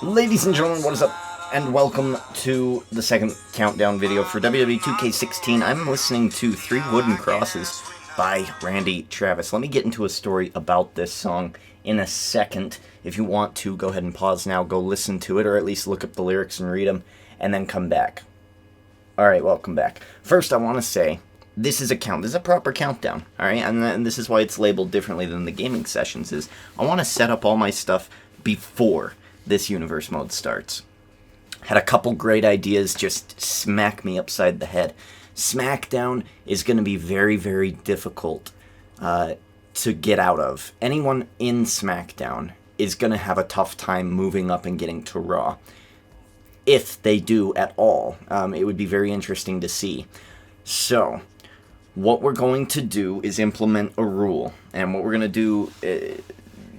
Ladies and gentlemen, what is up? And welcome to the second countdown video for WWE 2K16. I'm listening to Three Wooden Crosses by Randy Travis. Let me get into a story about this song in a second. If you want to, go ahead and pause now, go listen to it, or at least look up the lyrics and read them, and then come back. Alright, welcome back. First, I want to say, this is a proper countdown, alright? And this is why it's labeled differently than the gaming sessions is. I want to set up all my stuff before this universe mode starts. Had a couple great ideas just smack me upside the head. SmackDown is going to be very, very difficult to get out of. Anyone in SmackDown is going to have a tough time moving up and getting to Raw. If they do at all. It would be very interesting to see. So, what we're going to do is implement a rule. And what we're going to do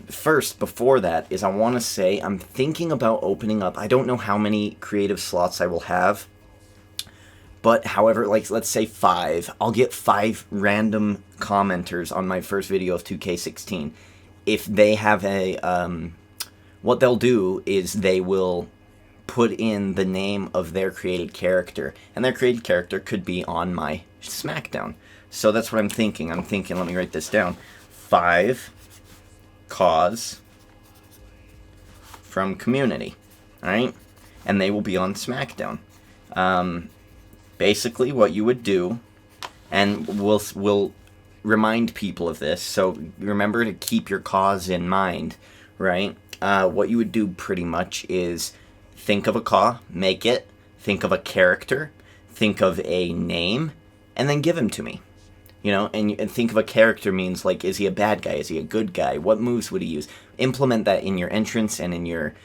first, before that, is I want to say I'm thinking about opening up. I don't know how many creative slots I will have. But, however, like, let's say 5. I'll get 5 random commenters on my first video of 2K16. If they have a, what they'll do is they will put in the name of their created character. And their created character could be on my SmackDown. So that's what I'm thinking. Let me write this down. 5 cause from community. Alright? And they will be on SmackDown. Basically, what you would do, and we'll remind people of this, so remember to keep your cause in mind, right? What you would do pretty much is think of a cause, make it, think of a character, think of a name, and then give him to me. You know, and think of a character means, like, is he a bad guy? Is he a good guy? What moves would he use? Implement that in your entrance and in your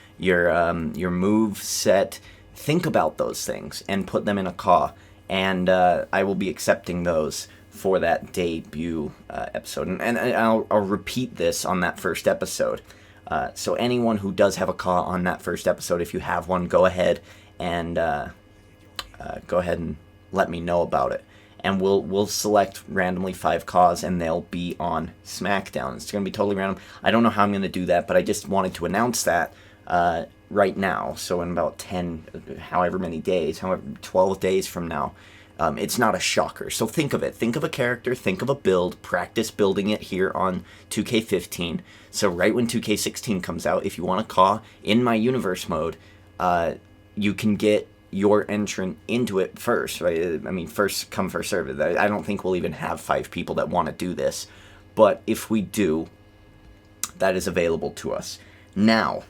move set. Think about those things and put them in a call. And I will be accepting those for that debut episode. And I'll repeat this on that first episode. So anyone who does have a call on that first episode, if you have one, go ahead and let me know about it. And we'll select randomly 5 calls, and they'll be on SmackDown. It's going to be totally random. I don't know how I'm going to do that, but I just wanted to announce that right now. So in about 12 days from now, it's not a shocker. So think of it. Think of a character. Think of a build. Practice building it here on 2K15. So right when 2K16 comes out, if you want to call in my universe mode, you can get your entrant into it first, right? I mean, first come, first serve. I don't think we'll even have 5 people that want to do this. But if we do, that is available to us. Now,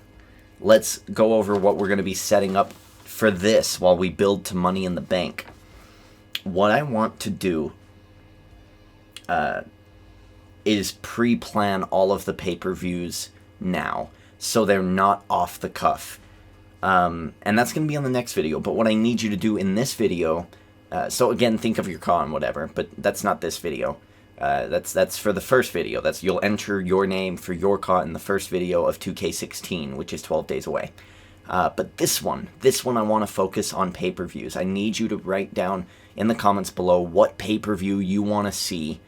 let's go over what we're going to be setting up for this while we build to Money in the Bank. What I want to do is pre-plan all of the pay-per-views now, so they're not off the cuff. And that's going to be on the next video, but what I need you to do in this video, so again, think of your call and whatever, but that's not this video. That's for the first video. You'll enter your name for your call in the first video of 2K16, which is 12 days away. But this one I want to focus on pay-per-views. I need you to write down in the comments below what pay-per-view you want to see,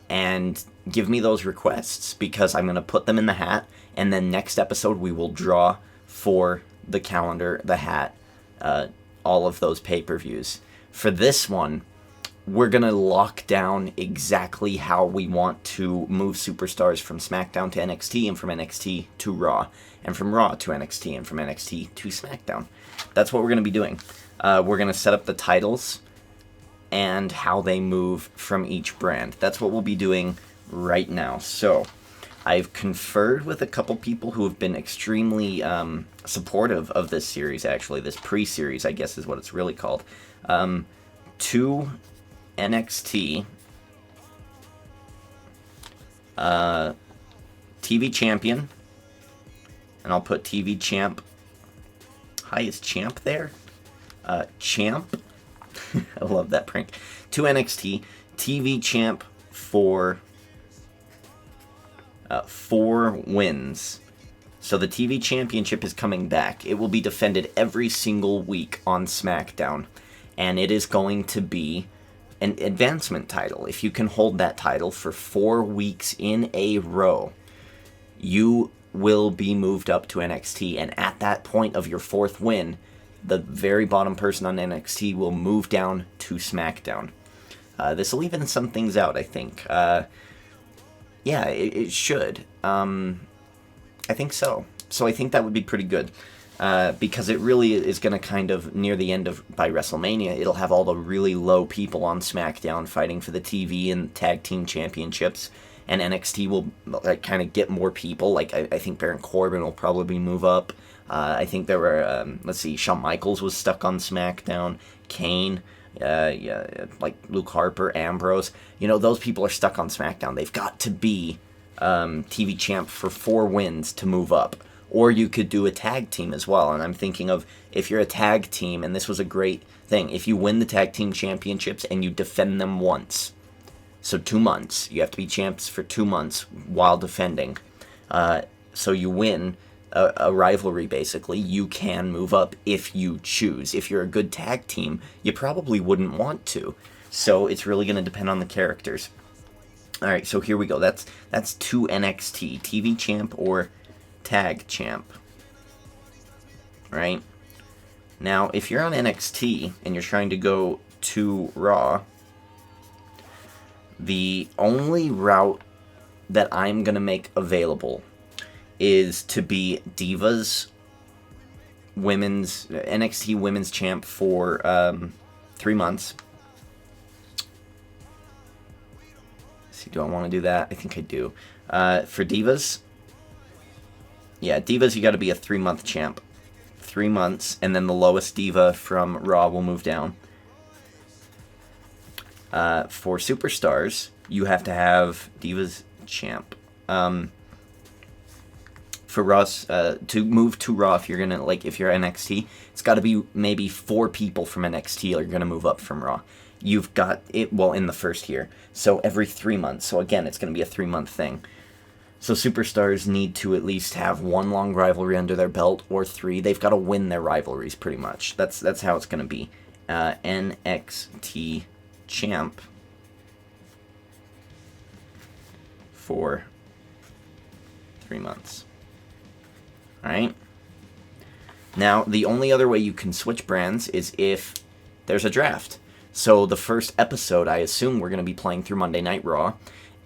and give me those requests, because I'm going to put them in the hat, and then next episode we will draw for the calendar, the hat, all of those pay-per-views. For this one, we're going to lock down exactly how we want to move superstars from SmackDown to NXT, and from NXT to Raw, and from Raw to NXT, and from NXT to SmackDown. That's what we're going to be doing. We're going to set up the titles and how they move from each brand. That's what we'll be doing right now. So, I've conferred with a couple people who have been extremely supportive of this series, actually. This pre-series, I guess is what it's really called. To NXT TV Champion. And I'll put TV Champ. Hi, is Champ there? Champ. I love that prank. To NXT TV Champ for 4 wins. So the TV Championship is coming back. It will be defended every single week on SmackDown. And it is going to be an advancement title. If you can hold that title for 4 weeks in a row, you will be moved up to NXT, and at that point of your fourth win, the very bottom person on NXT will move down to SmackDown. This will even some things out, I think. Yeah, it should. I think so. So I think that would be pretty good. Because it really is going to kind of, near the end of, by WrestleMania, it'll have all the really low people on SmackDown fighting for the TV and tag team championships, and NXT will kind of get more people. Like, I think Baron Corbin will probably move up. I think there were, Shawn Michaels was stuck on SmackDown, Kane, like Luke Harper, Ambrose. Those people are stuck on SmackDown. They've got to be TV champ for 4 wins to move up. Or you could do a tag team as well. And I'm thinking of, if you're a tag team, and this was a great thing, if you win the tag team championships and you defend them once, so 2 months, you have to be champs for 2 months while defending. So you win a rivalry, basically. You can move up if you choose. If you're a good tag team, you probably wouldn't want to. So it's really going to depend on the characters. All right, so here we go. That's 2 NXT, TV champ or tag champ, right? Now, if you're on NXT and you're trying to go to Raw, the only route that I'm going to make available is to be Divas NXT Women's Champ for 3 months. Let's see, do I want to do that? I think I do. For Divas, Divas, you got to be a 3-month champ. 3 months, and then the lowest Diva from Raw will move down. For Superstars, you have to have Divas champ. For Raw, to move to Raw, if you're NXT, it's got to be maybe 4 people from NXT are going to move up from Raw. You've got it, in the first year. So every 3 months. So again, it's going to be a 3-month thing. So Superstars need to at least have 1 long rivalry under their belt, or 3. They've got to win their rivalries, pretty much. That's how it's going to be. NXT champ for 3 months. Alright? Now, the only other way you can switch brands is if there's a draft. So the first episode, I assume we're going to be playing through Monday Night Raw,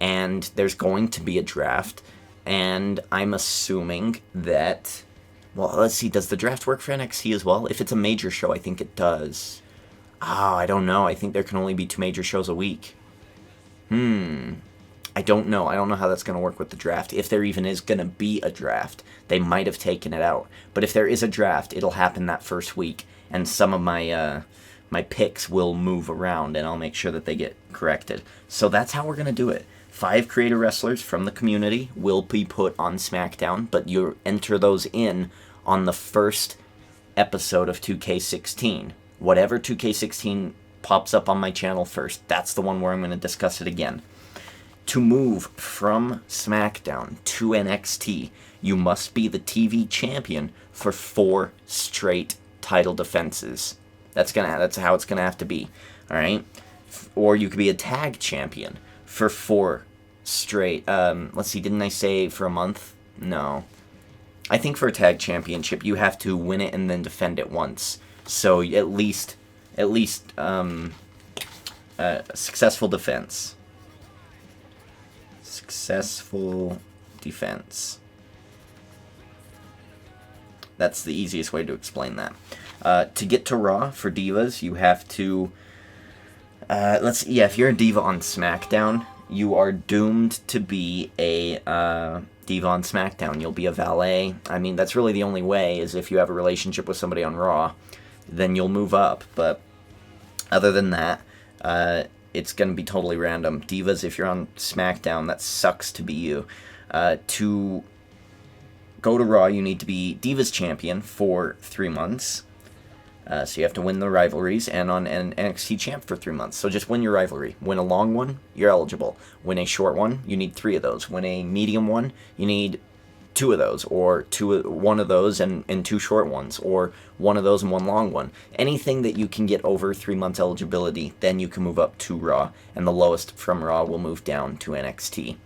and there's going to be a draft, and I'm assuming that, let's see, does the draft work for NXT as well? If it's a major show, I think it does. I don't know. I think there can only be 2 major shows a week. I don't know. I don't know how that's going to work with the draft. If there even is going to be a draft, they might have taken it out. But if there is a draft, it'll happen that first week, and some of my picks will move around, and I'll make sure that they get corrected. So that's how we're going to do it. 5 creator wrestlers from the community will be put on SmackDown, but you enter those in on the first episode of 2K16. Whatever 2K16 pops up on my channel first, that's the one where I'm going to discuss it again. To move from SmackDown to NXT, you must be the TV champion for 4 straight title defenses. That's how it's gonna have to be, all right? Or you could be a tag champion for 4 straight. Let's see, didn't I say for a month? No. I think for a tag championship, you have to win it and then defend it once. So at least successful defense. Successful defense. That's the easiest way to explain that. To get to Raw for Divas, you have to... if you're a Diva on SmackDown, you are doomed to be a Diva on SmackDown. You'll be a valet. I mean, that's really the only way, is if you have a relationship with somebody on Raw, then you'll move up. But other than that, it's going to be totally random. Divas, if you're on SmackDown, that sucks to be you. To go to Raw, you need to be Divas champion for 3 months. So you have to win the rivalries, and on an NXT champ for 3 months. So just win your rivalry. Win a long one, you're eligible. Win a short one, you need 3 of those. Win a medium one, you need 2 of those, or 1 of those and 2 short ones, or 1 of those and 1 long one. Anything that you can get over 3 months eligibility, then you can move up to Raw, and the lowest from Raw will move down to NXT.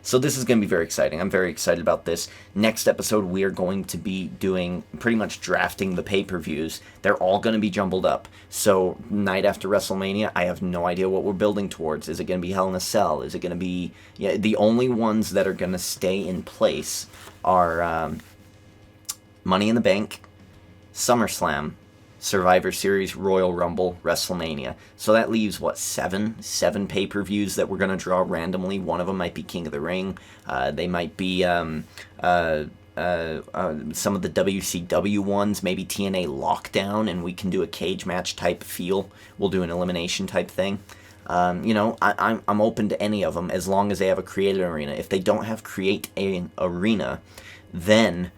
So this is going to be very exciting. I'm very excited about this. Next episode, we are going to be doing pretty much drafting the pay-per-views. They're all going to be jumbled up. So night after WrestleMania, I have no idea what we're building towards. Is it going to be Hell in a Cell? Is it going to be... Yeah, the only ones that are going to stay in place are Money in the Bank, SummerSlam, Survivor Series, Royal Rumble, WrestleMania. So that leaves, what, seven pay-per-views that we're going to draw randomly. One of them might be King of the Ring. They might be some of the WCW ones, maybe TNA Lockdown, and we can do a cage match type feel. We'll do an elimination type thing. I'm open to any of them as long as they have a created arena. If they don't have create an arena, then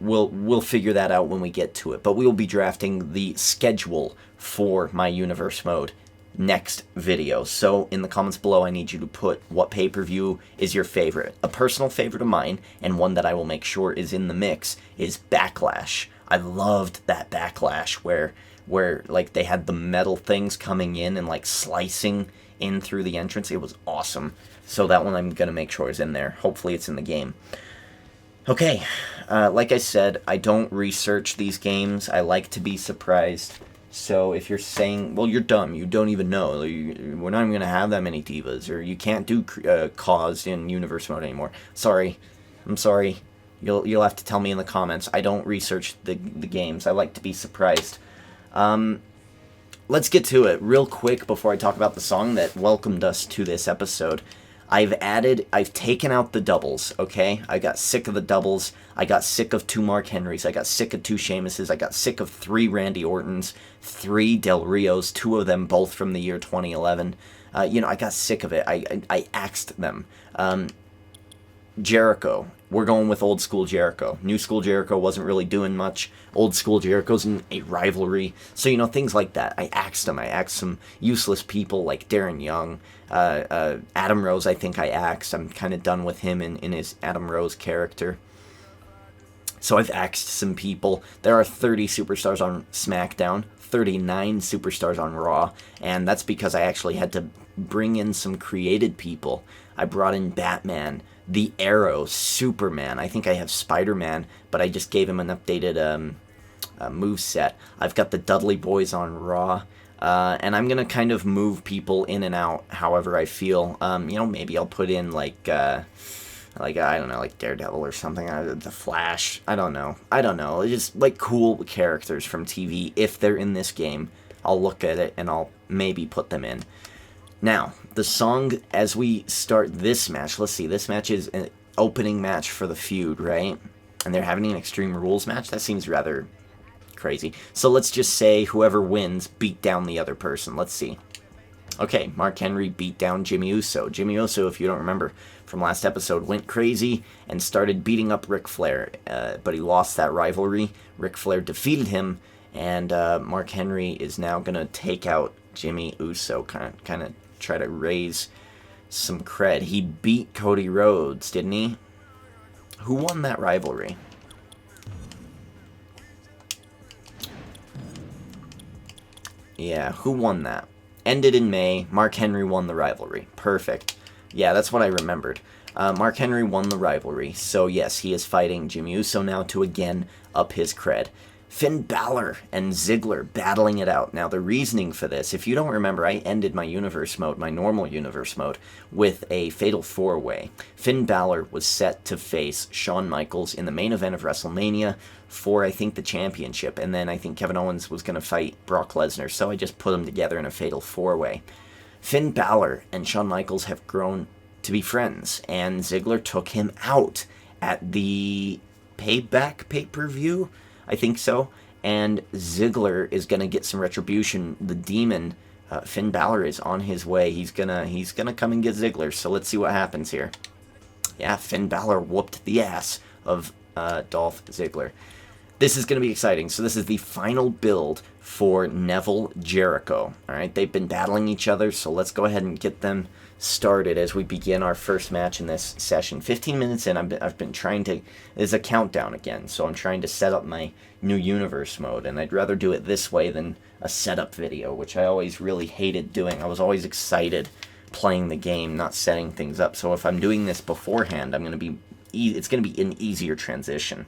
we'll figure that out when we get to it. But we will be drafting the schedule for my universe mode next video. So in the comments below, I need you to put what pay-per-view is your favorite. A personal favorite of mine, and one that I will make sure is in the mix, is Backlash. I loved that Backlash where like they had the metal things coming in and like slicing in through the entrance. It was awesome. So that one I'm going to make sure is in there. Hopefully it's in the game. Okay, like I said, I don't research these games. I like to be surprised. So if you're saying, well, you're dumb, you don't even know, we're not even going to have that many divas, or you can't do cause in universe mode anymore. Sorry. I'm sorry. You'll have to tell me in the comments. I don't research the games. I like to be surprised. Let's get to it real quick before I talk about the song that welcomed us to this episode. I've taken out the doubles, okay? I got sick of the doubles. I got sick of 2 Mark Henrys. I got sick of 2 Sheamuses. I got sick of 3 Randy Ortons, 3 Del Rios, 2 of them both from the year 2011. I got sick of it. I axed them. Jericho. We're going with old school Jericho. New school Jericho wasn't really doing much. Old school Jericho's in a rivalry. So, things like that. I axed them. I axed some useless people like Darren Young. Adam Rose, I think I axed. I'm kind of done with him in his Adam Rose character. So I've axed some people. There are 30 superstars on SmackDown, 39 superstars on Raw, and that's because I actually had to bring in some created people. I brought in Batman, The Arrow, Superman. I think I have Spider-Man, but I just gave him an updated moveset. I've got the Dudley Boys on Raw. And I'm going to kind of move people in and out however I feel. Maybe I'll put in like I don't know, like Daredevil or something, The Flash. I don't know. It's just like cool characters from TV. If they're in this game, I'll look at it and I'll maybe put them in. Now, the song as we start this match, let's see, this match is an opening match for the feud, right? And they're having an Extreme Rules match? That seems rather crazy. So let's just say whoever wins beat down the other person. Let's see. Okay, Mark Henry beat down Jimmy Uso. Jimmy Uso, if you don't remember from last episode, went crazy and started beating up Ric Flair. But he lost that rivalry. Ric Flair defeated him, and Mark Henry is now going to take out Jimmy Uso, kind of try to raise some cred. He beat Cody Rhodes, didn't he? Who won that rivalry? Yeah, who won that? Ended in May. Mark Henry won the rivalry. Perfect. Yeah, that's what I remembered. Mark Henry won the rivalry. So yes, he is fighting Jimmy Uso now to again up his cred. Finn Balor and Ziggler battling it out. Now, the reasoning for this, if you don't remember, I ended my universe mode, my normal universe mode, with a fatal 4-way. Finn Balor was set to face Shawn Michaels in the main event of WrestleMania for, I think, the championship. And then I think Kevin Owens was going to fight Brock Lesnar, so I just put them together in a fatal 4-way. Finn Balor and Shawn Michaels have grown to be friends, and Ziggler took him out at the Payback pay-per-view, I think so, and Ziggler is gonna get some retribution. The Demon, Finn Balor, is on his way. He's gonna come and get Ziggler. So let's see what happens here. Yeah, Finn Balor whooped the ass of Dolph Ziggler. This is gonna be exciting. So this is the final build for Neville Jericho. All right, they've been battling each other, so let's go ahead and get them started as we begin our first match in this session. 15 minutes in, I've been trying to... There's a countdown again, so I'm trying to set up my new universe mode, and I'd rather do it this way than a setup video, which I always really hated doing. I was always excited playing the game, not setting things up. So if I'm doing this beforehand, it's going to be an easier transition.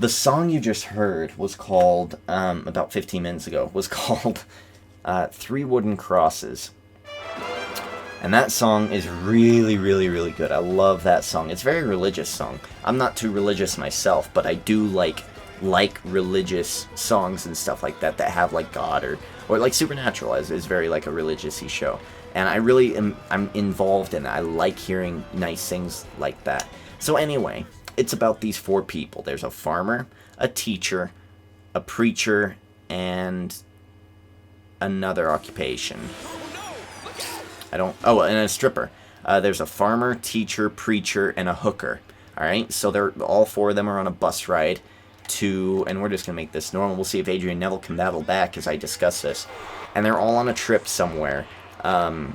The song you just heard was called, about 15 minutes ago, was called Three Wooden Crosses. And that song is really, really, really good. I love that song. It's a very religious song. I'm not too religious myself, but I do like religious songs and stuff like that have like God or like Supernatural is very like a religious-y show. And I'm involved in that. I like hearing nice things like that. So anyway, it's about these four people. There's a farmer, a teacher, a preacher, and another occupation. And a stripper. There's a farmer, teacher, preacher, and a hooker. Alright, so all four of them are on a bus ride and we're just going to make this normal. We'll see if Adrian Neville can battle back as I discuss this. And they're all on a trip somewhere. The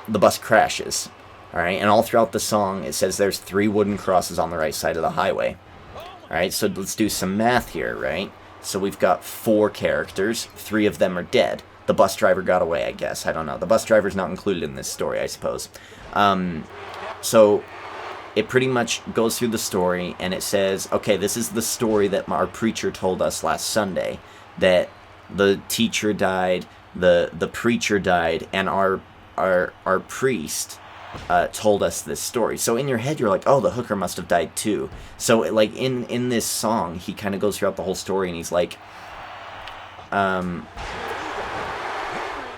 bus crashes. Alright, and all throughout the song it says there's 3 wooden crosses on the right side of the highway. Alright, so let's do some math here, right? So we've got 4 characters, 3 of them are dead. The bus driver got away, I guess. I don't know. The bus driver's not included in this story, I suppose. So it pretty much goes through the story, and it says, okay, this is the story that our preacher told us last Sunday, that the teacher died, the preacher died, and our priest told us this story. So in your head, you're like, oh, the hooker must have died too. So like in this song, he kind of goes throughout the whole story, and he's like,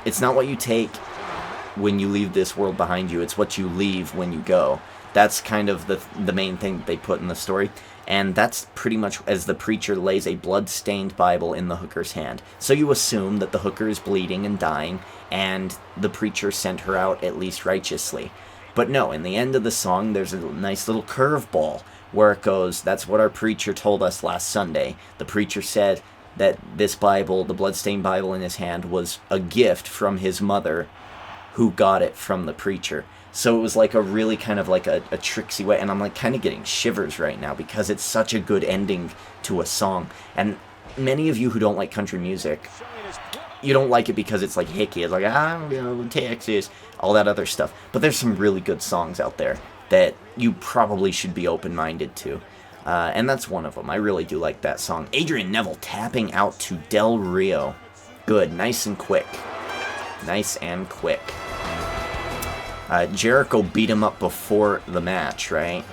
it's not what you take when you leave this world behind you, it's what you leave when you go. That's kind of the main thing that they put in the story. And that's pretty much as the preacher lays a blood-stained Bible in the hooker's hand. So you assume that the hooker is bleeding and dying, and the preacher sent her out at least righteously. But no, in the end of the song, there's a nice little curveball where it goes, that's what our preacher told us last Sunday. The preacher said that this Bible, the bloodstained Bible in his hand, was a gift from his mother, who got it from the preacher. So it was like a really kind of like a tricksy way, and I'm like kind of getting shivers right now because it's such a good ending to a song. And many of you who don't like country music, you don't like it because it's like hicky. It's like, Texas, all that other stuff. But there's some really good songs out there that you probably should be open-minded to. And that's one of them. I really do like that song. Adrian Neville tapping out to Del Rio. Good. Nice and quick. Nice and quick. Jericho beat him up before the match, right?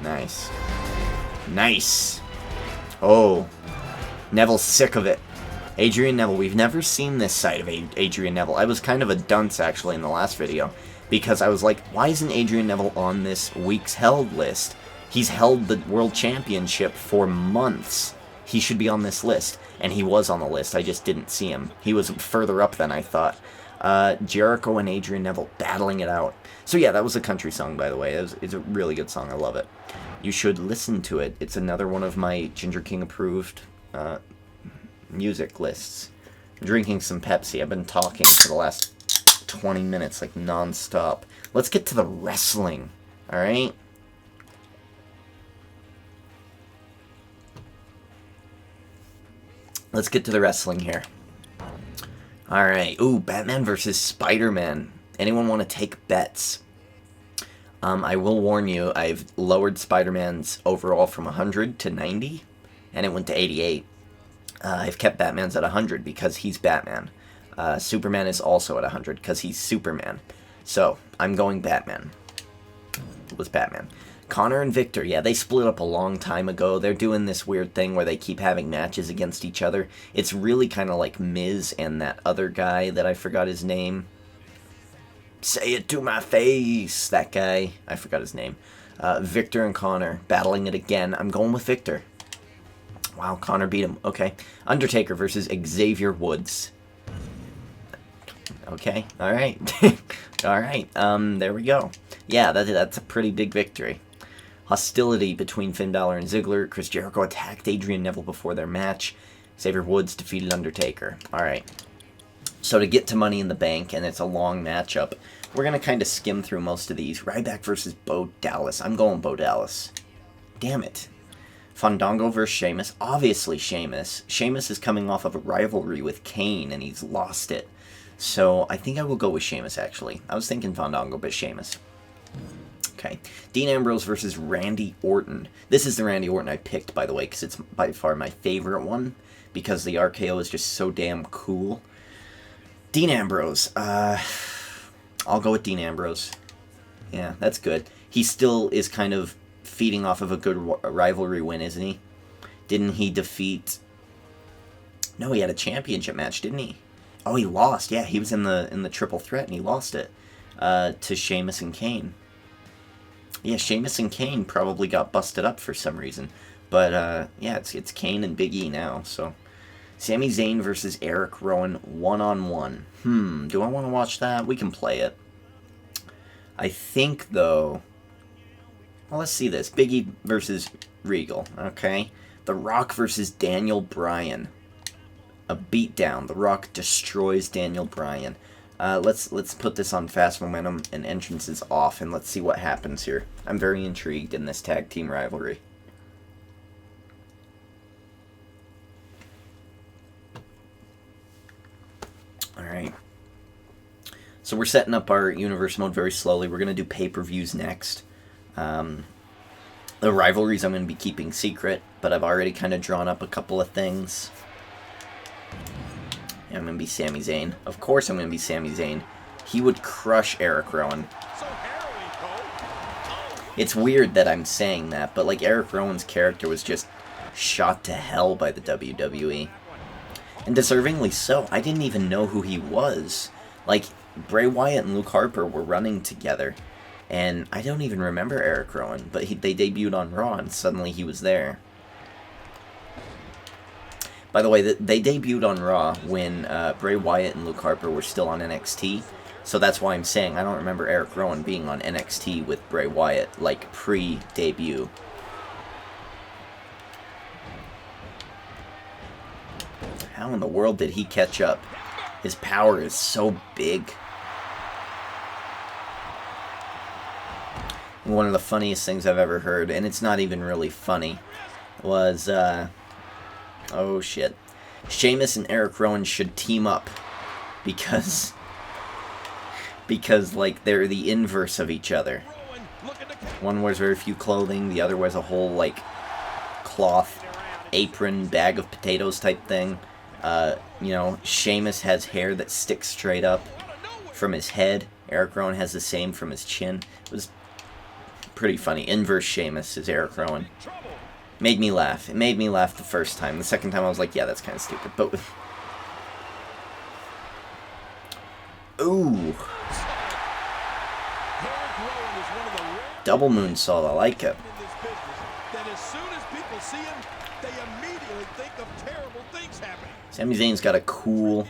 Nice. Nice. Oh. Neville's sick of it. Adrian Neville. We've never seen this side of Adrian Neville. I was kind of a dunce, actually, in the last video. Because I was like, why isn't Adrian Neville on this week's held list? He's held the World Championship for months. He should be on this list. And he was on the list, I just didn't see him. He was further up than I thought. Jericho and Adrian Neville battling it out. So yeah, that was a country song, by the way. It's a really good song, I love it. You should listen to it. It's another one of my Ginger King approved music lists. I'm drinking some Pepsi. I've been talking for the last 20 minutes, like non-stop. Let's get to the wrestling, alright? Let's get to the wrestling here. Alright. Ooh, Batman versus Spider-Man. Anyone want to take bets? I will warn you, I've lowered Spider-Man's overall from 100 to 90, and it went to 88. I've kept Batman's at 100 because he's Batman. Superman is also at 100 because he's Superman. So, I'm going Batman. It was Batman. Connor and Victor, yeah, they split up a long time ago. They're doing this weird thing where they keep having matches against each other. It's really kind of like Miz and that other guy that I forgot his name. Say it to my face, that guy. I forgot his name. Victor and Connor battling it again. I'm going with Victor. Wow, Connor beat him. Okay. Undertaker versus Xavier Woods. Okay, alright. Alright, there we go. Yeah, that's a pretty big victory. Hostility between Finn Balor and Ziggler. Chris Jericho attacked Adrian Neville before their match. Xavier Woods defeated Undertaker. Alright. So to get to Money in the Bank, and it's a long matchup, we're going to kind of skim through most of these. Ryback versus Bo Dallas. I'm going Bo Dallas. Damn it. Fandango versus Sheamus. Obviously Sheamus. Sheamus is coming off of a rivalry with Kane, and he's lost it. So I think I will go with Sheamus, actually. I was thinking Fandango, but Sheamus. Okay. Dean Ambrose versus Randy Orton. This is the Randy Orton I picked, by the way, because it's by far my favorite one, because the RKO is just so damn cool. Dean Ambrose. I'll go with Dean Ambrose. Yeah, that's good. He still is kind of feeding off of a good rivalry win, isn't he? Didn't he defeat... No, he had a championship match, didn't he? Oh, he lost. Yeah, he was in the triple threat, and he lost it to Sheamus and Kane. Yeah, Sheamus and Kane probably got busted up for some reason. But, yeah, it's Kane and Big E now, so... Sami Zayn versus Eric Rowan, one-on-one. Do I want to watch that? We can play it. I think, though... Well, let's see this. Big E versus Regal, okay? The Rock versus Daniel Bryan. A beatdown. The Rock destroys Daniel Bryan. Let's put this on fast momentum and entrances off, and let's see what happens here. I'm very intrigued in this tag team rivalry. Alright. So we're setting up our universe mode very slowly. We're going to do pay-per-views next. The rivalries I'm going to be keeping secret, but I've already kind of drawn up a couple of things. Yeah, I'm going to be Sami Zayn. Of course I'm going to be Sami Zayn. He would crush Eric Rowan. It's weird that I'm saying that, but like Eric Rowan's character was just shot to hell by the WWE. And deservingly so. I didn't even know who he was. Like, Bray Wyatt and Luke Harper were running together. And I don't even remember Eric Rowan, but they debuted on Raw, and suddenly he was there. By the way, they debuted on Raw when Bray Wyatt and Luke Harper were still on NXT. So that's why I'm saying I don't remember Eric Rowan being on NXT with Bray Wyatt, like, pre-debut. How in the world did he catch up? His power is so big. One of the funniest things I've ever heard, and it's not even really funny, was, oh shit. Sheamus and Eric Rowan should team up because, like, they're the inverse of each other. One wears very few clothing, the other wears a whole, like, cloth, apron, bag of potatoes type thing. You know, Sheamus has hair that sticks straight up from his head. Eric Rowan has the same from his chin. It was pretty funny. Inverse Sheamus is Eric Rowan. Made me laugh. It made me laugh the first time. The second time I was like, yeah, that's kind of stupid. But ooh. Double moonsault. I like it. Sami Zayn's got a cool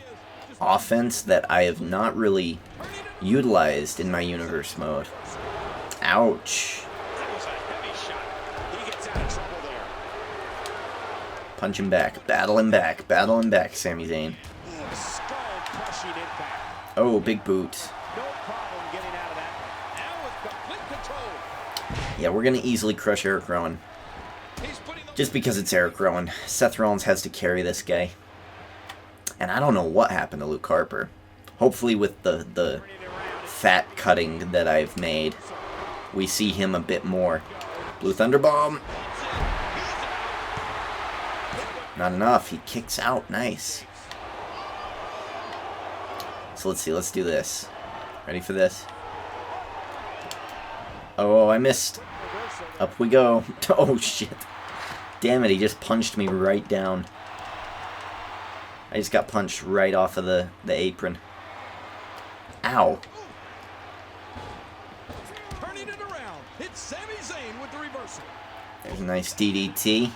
offense that I have not really utilized in my universe mode. Ouch. Punch him back. Battle him back. Battle him back, Sami Zayn. Oh, big boot. Yeah, we're going to easily crush Eric Rowan. Just because it's Eric Rowan. Seth Rollins has to carry this guy. And I don't know what happened to Luke Harper. Hopefully with the fat cutting that I've made, we see him a bit more. Blue Thunder Bomb. Not enough. He kicks out. Nice. So let's see. Let's do this. Ready for this? Oh, I missed. Up we go. Oh, shit. Damn it. He just punched me right down. I just got punched right off of the apron. Ow. Turning it around. It's Sami Zayn with the reversal. There's a nice DDT.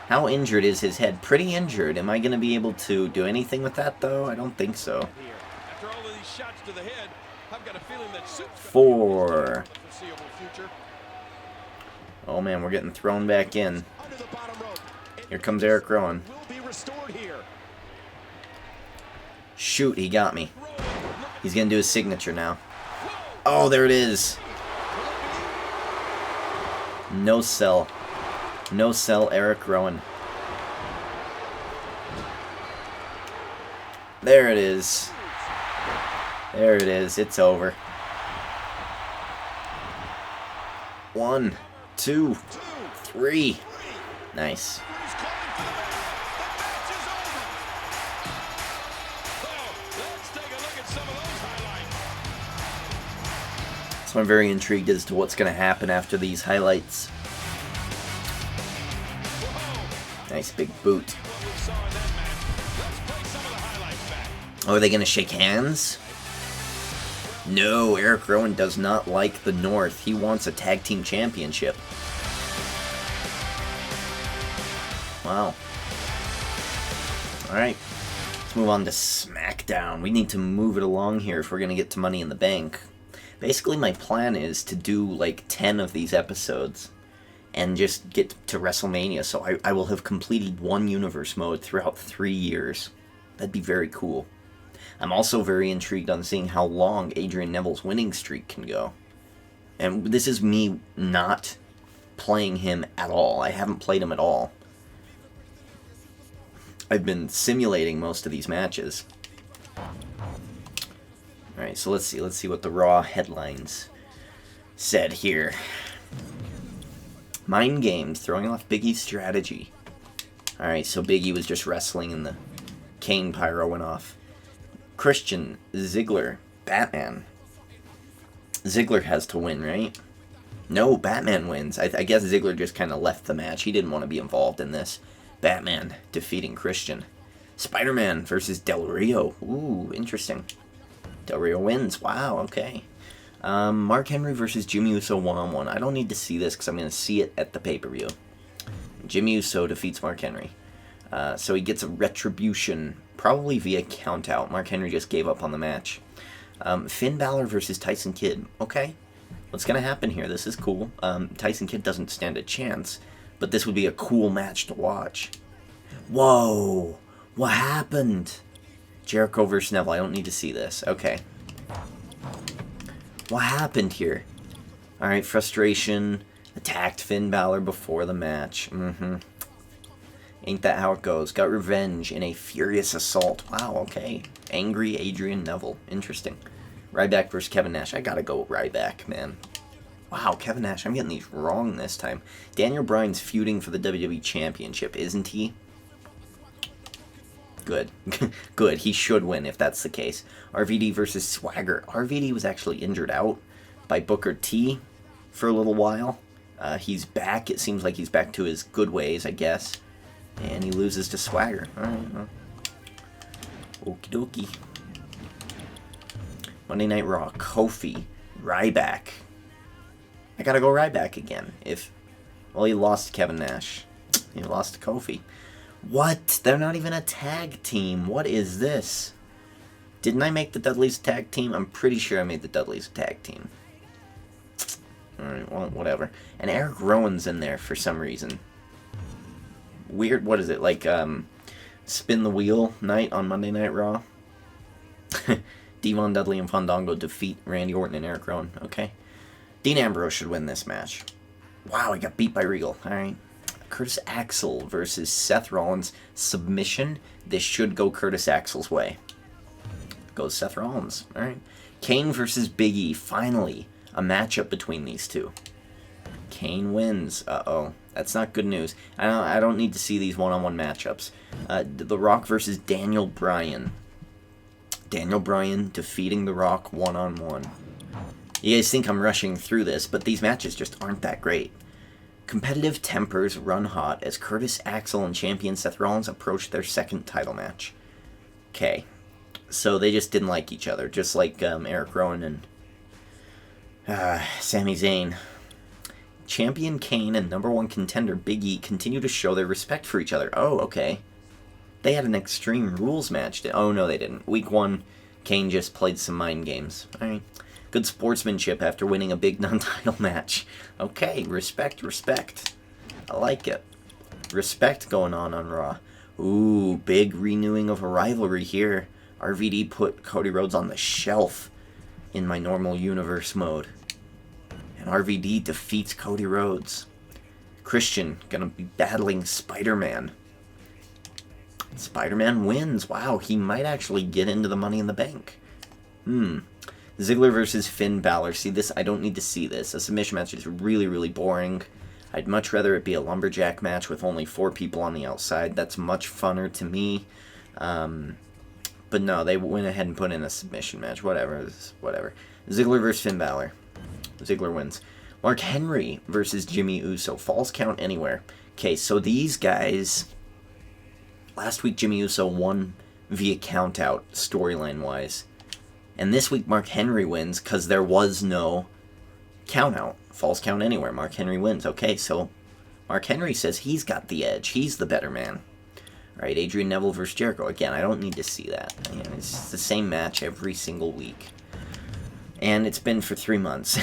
How injured is his head? Pretty injured. Am I going to be able to do anything with that, though? I don't think so. After all of these shots to the head, I've got a feeling that 4. Oh, man, we're getting thrown back in. Here comes Eric Rowan. Shoot, he got me. He's going to do his signature now. Oh, there it is. No sell. No sell Eric Rowan. There it is. There it is. It's over. 1, 2, 3. Nice. So I'm very intrigued as to what's going to happen after these highlights. Nice big boot. Oh, are they going to shake hands? No, Eric Rowan does not like the North. He wants a tag team championship. Wow. Alright. Let's move on to SmackDown. We need to move it along here if we're going to get to Money in the Bank. Basically, my plan is to do like 10 of these episodes and just get to WrestleMania, so I will have completed one universe mode throughout 3 years. That'd be very cool. I'm also very intrigued on seeing how long Adrian Neville's winning streak can go. And this is me not playing him at all. I haven't played him at all. I've been simulating most of these matches. Alright, so let's see what the Raw headlines said here. Mind games, throwing off Big E's strategy. Alright, so Big E was just wrestling and the Kane pyro went off. Christian, Ziggler, Batman. Ziggler has to win, right? No, Batman wins. I guess Ziggler just kind of left the match. He didn't want to be involved in this. Batman defeating Christian. Spider-Man versus Del Rio. Ooh, interesting. Del Rio wins. Wow, okay. Mark Henry versus Jimmy Uso one-on-one. I don't need to see this because I'm going to see it at the pay-per-view. Jimmy Uso defeats Mark Henry. So he gets a retribution, probably via countout. Mark Henry just gave up on the match. Finn Balor versus Tyson Kidd. Okay, what's going to happen here? This is cool. Tyson Kidd doesn't stand a chance, but this would be a cool match to watch. Whoa, what happened? Jericho versus Neville. I don't need to see this. Okay. What happened here? Alright, frustration. Attacked Finn Balor before the match. Ain't that how it goes? Got revenge in a furious assault. Wow, okay. Angry Adrian Neville. Interesting. Ryback versus Kevin Nash. I gotta go with Ryback, man. Wow, Kevin Nash. I'm getting these wrong this time. Daniel Bryan's feuding for the WWE Championship, isn't he? Good. Good. He should win if that's the case. RVD versus Swagger. RVD was actually injured out by Booker T for a little while. He's back. It seems like he's back to his good ways, I guess. And he loses to Swagger. Alright, well. Okie dokie. Monday Night Raw. Kofi. Ryback. I gotta go Ryback again. Well, he lost to Kevin Nash. He lost to Kofi. What? They're not even a tag team. What is this? Didn't I make the Dudleys a tag team? I'm pretty sure I made the Dudleys a tag team. Alright, well, whatever. And Eric Rowan's in there for some reason. Weird, what is it, like, spin the wheel night on Monday Night Raw? Devon Dudley and Fandango defeat Randy Orton and Eric Rowan. Okay. Dean Ambrose should win this match. Wow, he got beat by Regal. Alright. Curtis Axel versus Seth Rollins. Submission. This should go Curtis Axel's way. Goes Seth Rollins. Alright. Kane versus Big E. Finally, a matchup between these two. Kane wins. Uh-oh. That's not good news. I don't need to see these one-on-one matchups. The Rock versus Daniel Bryan. Daniel Bryan defeating The Rock one-on-one. You guys think I'm rushing through this, but these matches just aren't that great. Competitive tempers run hot as Curtis Axel and champion Seth Rollins approach their second title match. Okay. So they just didn't like each other, just like Eric Rowan and Sami Zayn. Champion Kane and number one contender Big E continue to show their respect for each other. Oh, okay. They had an Extreme Rules match. Oh, no, they didn't. Week 1, Kane just played some mind games. Alright. Good sportsmanship after winning a big non-title match. Okay, respect, respect. I like it. Respect going on Raw. Ooh, big renewing of a rivalry here. RVD put Cody Rhodes on the shelf in my normal universe mode. And RVD defeats Cody Rhodes. Christian gonna be battling Spider-Man. Spider-Man wins. Wow, he might actually get into the Money in the Bank. Ziggler versus Finn Balor. See this? I don't need to see this. A submission match is really, really boring. I'd much rather it be a lumberjack match with only 4 people on the outside. That's much funner to me. But no, they went ahead and put in a submission match. Whatever. Ziggler versus Finn Balor. Ziggler wins. Mark Henry versus Jimmy Uso. Falls count anywhere. Okay, so these guys... Last week, Jimmy Uso won via countout, storyline-wise. And this week, Mark Henry wins because there was no countout. Falls count anywhere. Mark Henry wins. Okay, so Mark Henry says he's got the edge. He's the better man. All right, Adrian Neville versus Jericho. Again, I don't need to see that. It's the same match every single week. And it's been for 3 months.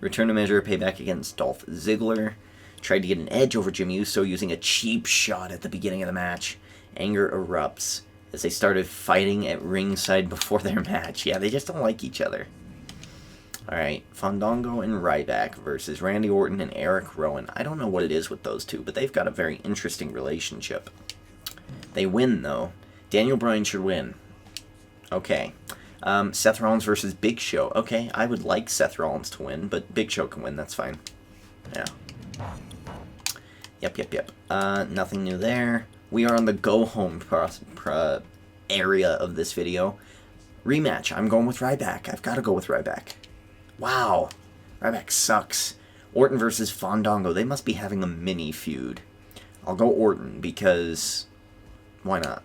Return to measure payback against Dolph Ziggler. Tried to get an edge over Jimmy Uso using a cheap shot at the beginning of the match. Anger erupts as they started fighting at ringside before their match. Yeah, they just don't like each other. Alright, Fandango and Ryback versus Randy Orton and Eric Rowan. I don't know what it is with those two, but they've got a very interesting relationship. They win, though. Daniel Bryan should win. Okay. Seth Rollins versus Big Show. Okay, I would like Seth Rollins to win, but Big Show can win. That's fine. Yeah. Yep. Nothing new there. We are on the go-home area of this video. Rematch. I'm going with Ryback. I've got to go with Ryback. Wow. Ryback sucks. Orton versus Fandango. They must be having a mini feud. I'll go Orton because... Why not?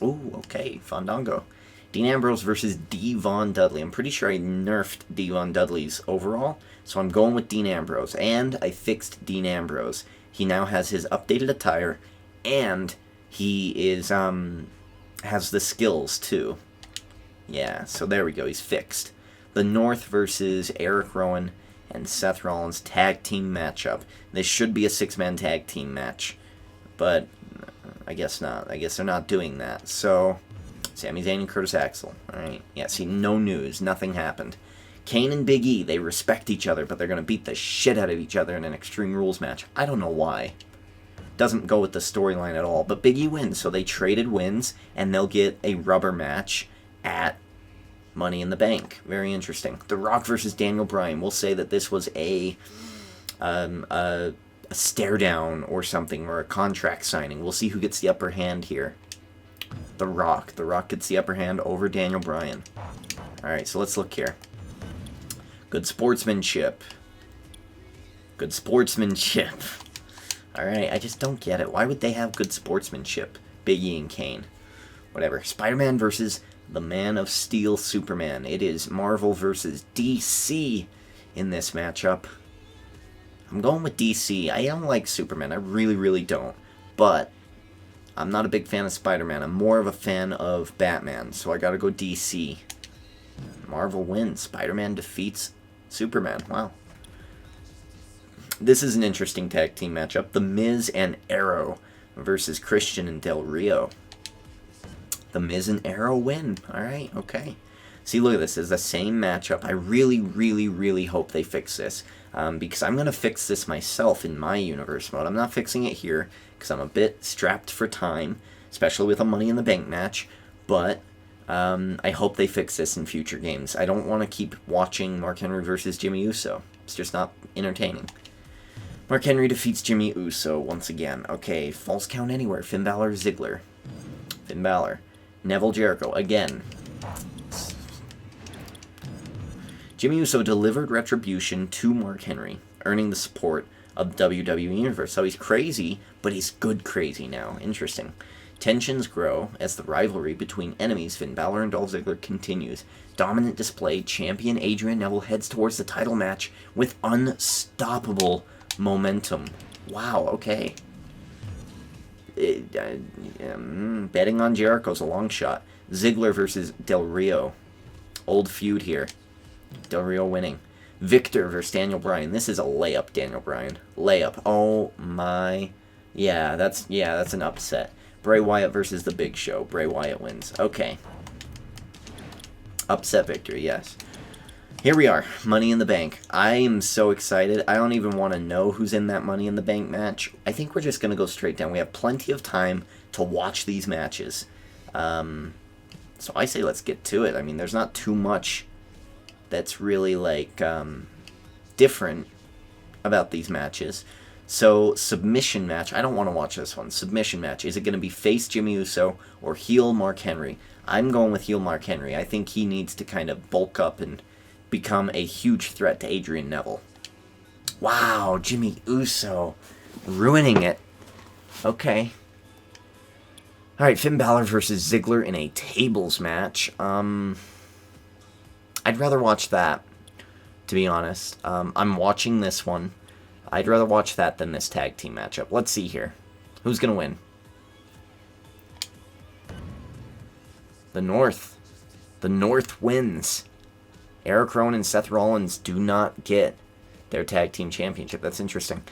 Ooh, okay. Fandango. Dean Ambrose versus Devon Dudley. I'm pretty sure I nerfed Devon Dudley's overall, so I'm going with Dean Ambrose. And I fixed Dean Ambrose. He now has his updated attire, and he is has the skills too. Yeah, so there we go. He's fixed. The North versus Eric Rowan and Seth Rollins tag team matchup. This should be a 6-man tag team match, but I guess not. I guess they're not doing that. So, Sami Zayn and Curtis Axel. All right. Yeah. See, no news. Nothing happened. Kane and Big E, they respect each other, but they're going to beat the shit out of each other in an Extreme Rules match. I don't know why. Doesn't go with the storyline at all. But Big E wins, so they traded wins, and they'll get a rubber match at Money in the Bank. Very interesting. The Rock versus Daniel Bryan. We'll say that this was a stare down or something, or a contract signing. We'll see who gets the upper hand here. The Rock. The Rock gets the upper hand over Daniel Bryan. Alright, so let's look here. Good sportsmanship. Good sportsmanship. Alright, I just don't get it. Why would they have good sportsmanship? Big E and Kane. Whatever. Spider-Man versus the Man of Steel Superman. It is Marvel versus DC in this matchup. I'm going with DC. I don't like Superman. I really, really don't. But I'm not a big fan of Spider-Man. I'm more of a fan of Batman. So I gotta go DC. Marvel wins. Spider-Man defeats Superman. Wow. This is an interesting tag team matchup. The Miz and Arrow versus Christian and Del Rio. The Miz and Arrow win. Alright, okay. See, look at this. It's the same matchup. I really, really, really hope they fix this. Because I'm going to fix this myself in my universe mode. I'm not fixing it here because I'm a bit strapped for time, especially with a Money in the Bank match. But I hope they fix this in future games. I don't want to keep watching Mark Henry versus Jimmy Uso. It's just not entertaining. Mark Henry defeats Jimmy Uso once again. Okay, false count anywhere. Finn Balor, Ziggler. Finn Balor. Neville Jericho, again. Jimmy Uso delivered retribution to Mark Henry, earning the support of the WWE Universe. So he's crazy, but he's good crazy now. Interesting. Tensions grow as the rivalry between enemies Finn Balor and Dolph Ziggler continues. Dominant display, champion Adrian Neville heads towards the title match with unstoppable momentum. Wow, okay. Betting on Jericho's a long shot. Ziggler versus Del Rio. Old feud here. Del Rio winning. Victor versus Daniel Bryan. This is a layup, Daniel Bryan. Layup. Oh my. Yeah, that's an upset. Bray Wyatt versus The Big Show. Bray Wyatt wins. Okay. Upset victory, yes. Here we are, Money in the Bank. I am so excited. I don't even want to know who's in that Money in the Bank match. I think we're just going to go straight down. We have plenty of time to watch these matches. So I say let's get to it. I mean, there's not too much that's really, like, different about these matches. So, submission match. I don't want to watch this one. Submission match. Is it going to be face Jimmy Uso or heel Mark Henry? I'm going with heel Mark Henry. I think he needs to kind of bulk up and become a huge threat to Adrian Neville. Wow, Jimmy Uso ruining it. Okay. Alright, Finn Balor versus Ziggler in a tables match. I'd rather watch that, to be honest. I'm watching this one. I'd rather watch that than this tag team matchup. Let's see here. Who's going to win? The North. The North wins. Eric Rowan and Seth Rollins do not get their tag team championship. That's interesting.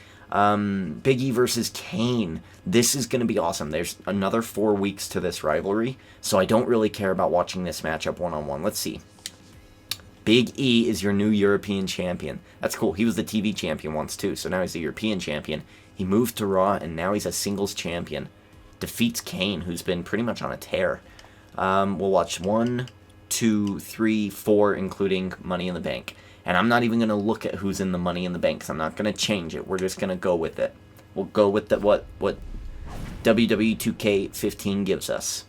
Big E versus Kane. This is going to be awesome. There's another 4 weeks to this rivalry, so I don't really care about watching this matchup one-on-one. Let's see. Big E is your new European champion. That's cool. He was the TV champion once, too, so now he's the European champion. He moved to Raw, and now he's a singles champion. Defeats Kane, who's been pretty much on a tear. We'll watch 1, 2, 3, 4, including Money in the Bank. And I'm not even going to look at who's in the Money in the Bank, because I'm not going to change it. We're just going to go with it. We'll go with what WWE 2K15 gives us.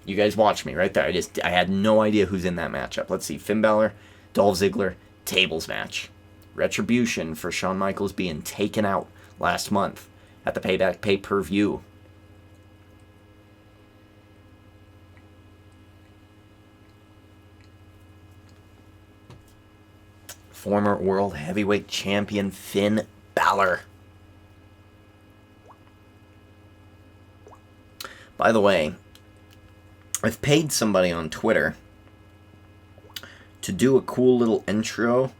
You guys watch me right there. I had no idea who's in that matchup. Let's see. Finn Balor, Dolph Ziggler, tables match. Retribution for Shawn Michaels being taken out last month at the Payback pay-per-view. Former World Heavyweight Champion Finn Balor. By the way, I've paid somebody on Twitter to do a cool little intro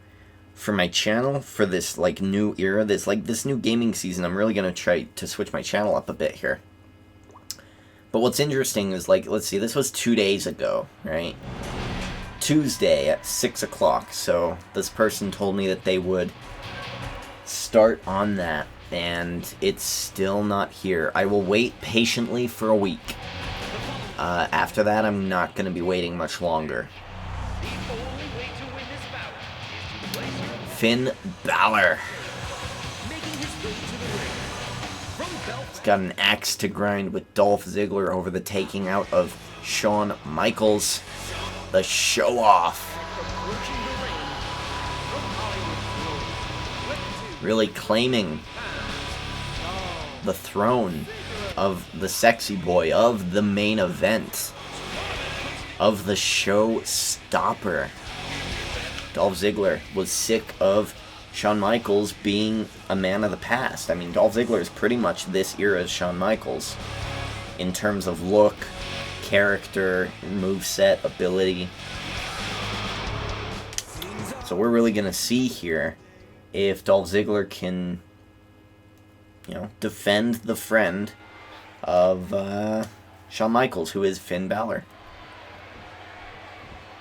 for my channel for this like new era, this new gaming season. I'm really gonna try to switch my channel up a bit here. But what's interesting is, like, let's see, this was 2 days ago, right? Tuesday at 6 o'clock. So this person told me that they would start on that, and it's still not here. I will wait patiently for a week. After that, I'm not going to be waiting much longer. Finn Balor. He's got an axe to grind with Dolph Ziggler over the taking out of Shawn Michaels. The show-off. Really claiming the throne of the sexy boy, of the main event, of the showstopper. Dolph Ziggler was sick of Shawn Michaels being a man of the past. I mean, Dolph Ziggler is pretty much this era's Shawn Michaels in terms of look, character, moveset, ability. So we're really going to see here if Dolph Ziggler can, defend the friend of Shawn Michaels, who is Finn Balor.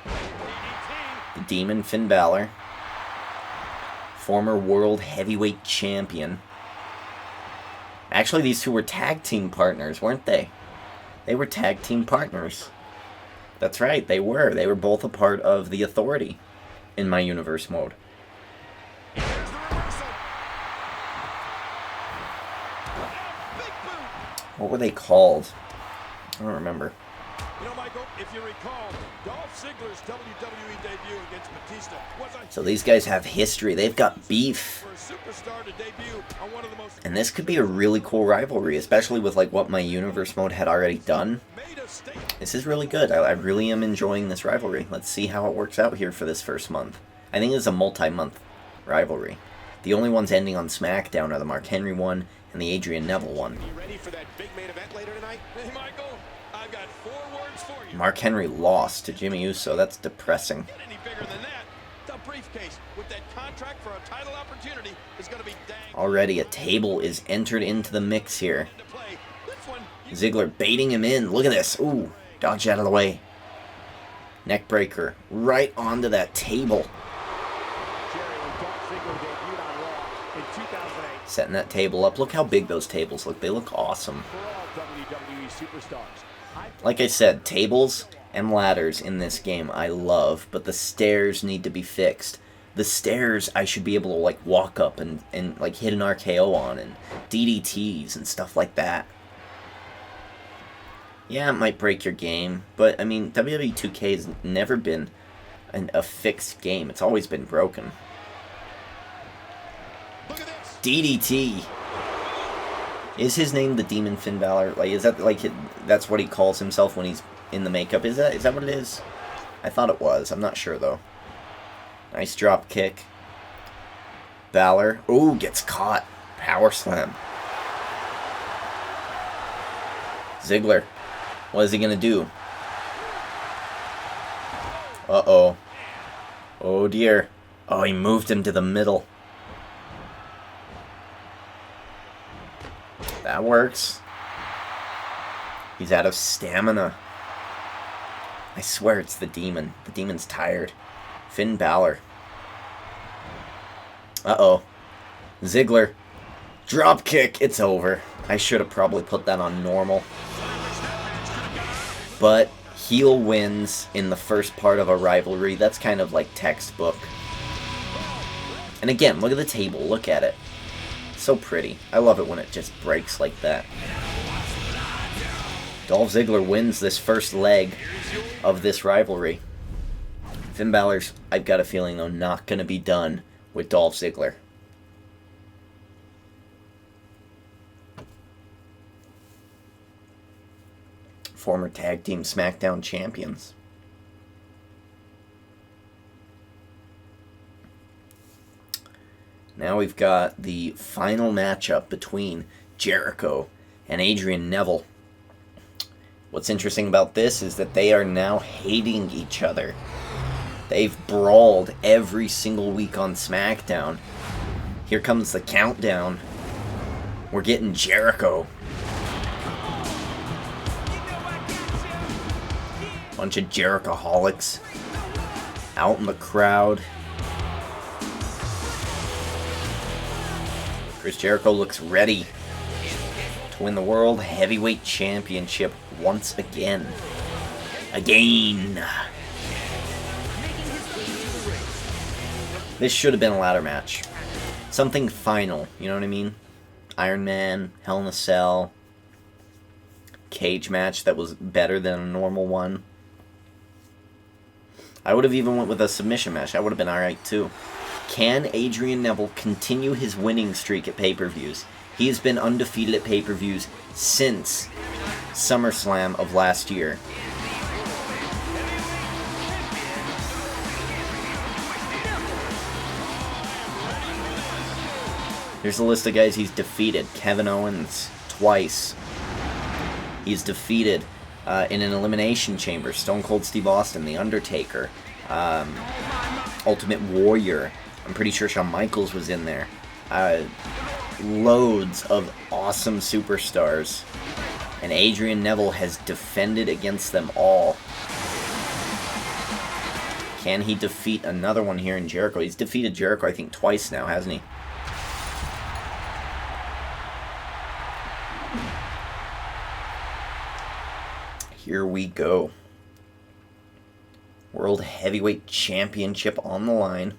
The Demon Finn Balor, former World Heavyweight Champion. Actually, these two were tag team partners, weren't they? They were tag team partners. That's right, they were. They were both a part of the Authority in my universe mode. What were they called? I don't remember. Michael, if you recall, Dolph Ziggler's WWE debut against Batista was So these guys have history. They've got beef. And this could be a really cool rivalry, especially with like what my universe mode had already done. This is really good. I really am enjoying this rivalry. Let's see how it works out here for this first month. I think it's a multi-month rivalry. The only ones ending on SmackDown are the Mark Henry one and the Adrian Neville one. You ready for that big main event later tonight? Hey, Michael, I've got 4 words for you. Mark Henry lost to Jimmy Uso. That's depressing. Get any bigger than that? The briefcase with that contract for a title opportunity is going to be dang. Already a table is entered into the mix here. Ziggler baiting him in. Look at this. Ooh, dodge out of the way. Neck breaker right onto that table. Setting that table up. Look how big those tables look. They look awesome. Like I said, tables and ladders in this game I love, but the stairs need to be fixed. The stairs I should be able to like walk up and like hit an RKO on, and DDTs and stuff like that. Yeah, it might break your game, but I mean, WWE 2K has never been a fixed game. It's always been broken. DDT. Is his name the Demon Finn Balor? Like, is that like that's what he calls himself when he's in the makeup? Is that what it is? I thought it was. I'm not sure though. Nice drop kick. Balor. Ooh, gets caught. Power slam. Ziggler. What is he gonna do? Uh-oh. Oh dear. Oh, he moved him to the middle. That works. He's out of stamina. I swear it's the demon. The demon's tired. Finn Balor. Uh-oh. Ziggler. Drop kick. It's over. I should have probably put that on normal. But heel wins in the first part of a rivalry. That's kind of like textbook. And again, look at the table. Look at it. So pretty. I love it when it just breaks like that. Dolph Ziggler wins this first leg of this rivalry. Finn Balor's, I've got a feeling, though, not going to be done with Dolph Ziggler. Former Tag Team SmackDown champions. Now we've got the final matchup between Jericho and Adrian Neville. What's interesting about this is that they are now hating each other. They've brawled every single week on SmackDown. Here comes the countdown. We're getting Jericho. Bunch of Jerichoholics out in the crowd. Chris Jericho looks ready to win the World Heavyweight Championship once again. This should have been a ladder match. Something final, you know what I mean? Iron Man, Hell in a Cell, cage match that was better than a normal one. I would have even went with a submission match. That would have been alright too. Can Adrian Neville continue his winning streak at pay-per-views? He has been undefeated at pay-per-views since SummerSlam of last year. Here's a list of guys he's defeated. Kevin Owens twice. He's defeated in an Elimination Chamber. Stone Cold Steve Austin, The Undertaker, Ultimate Warrior. I'm pretty sure Shawn Michaels was in there. Loads of awesome superstars. And Adrian Neville has defended against them all. Can he defeat another one here in Jericho? He's defeated Jericho, I think, twice now, hasn't he? Here we go. World Heavyweight Championship on the line.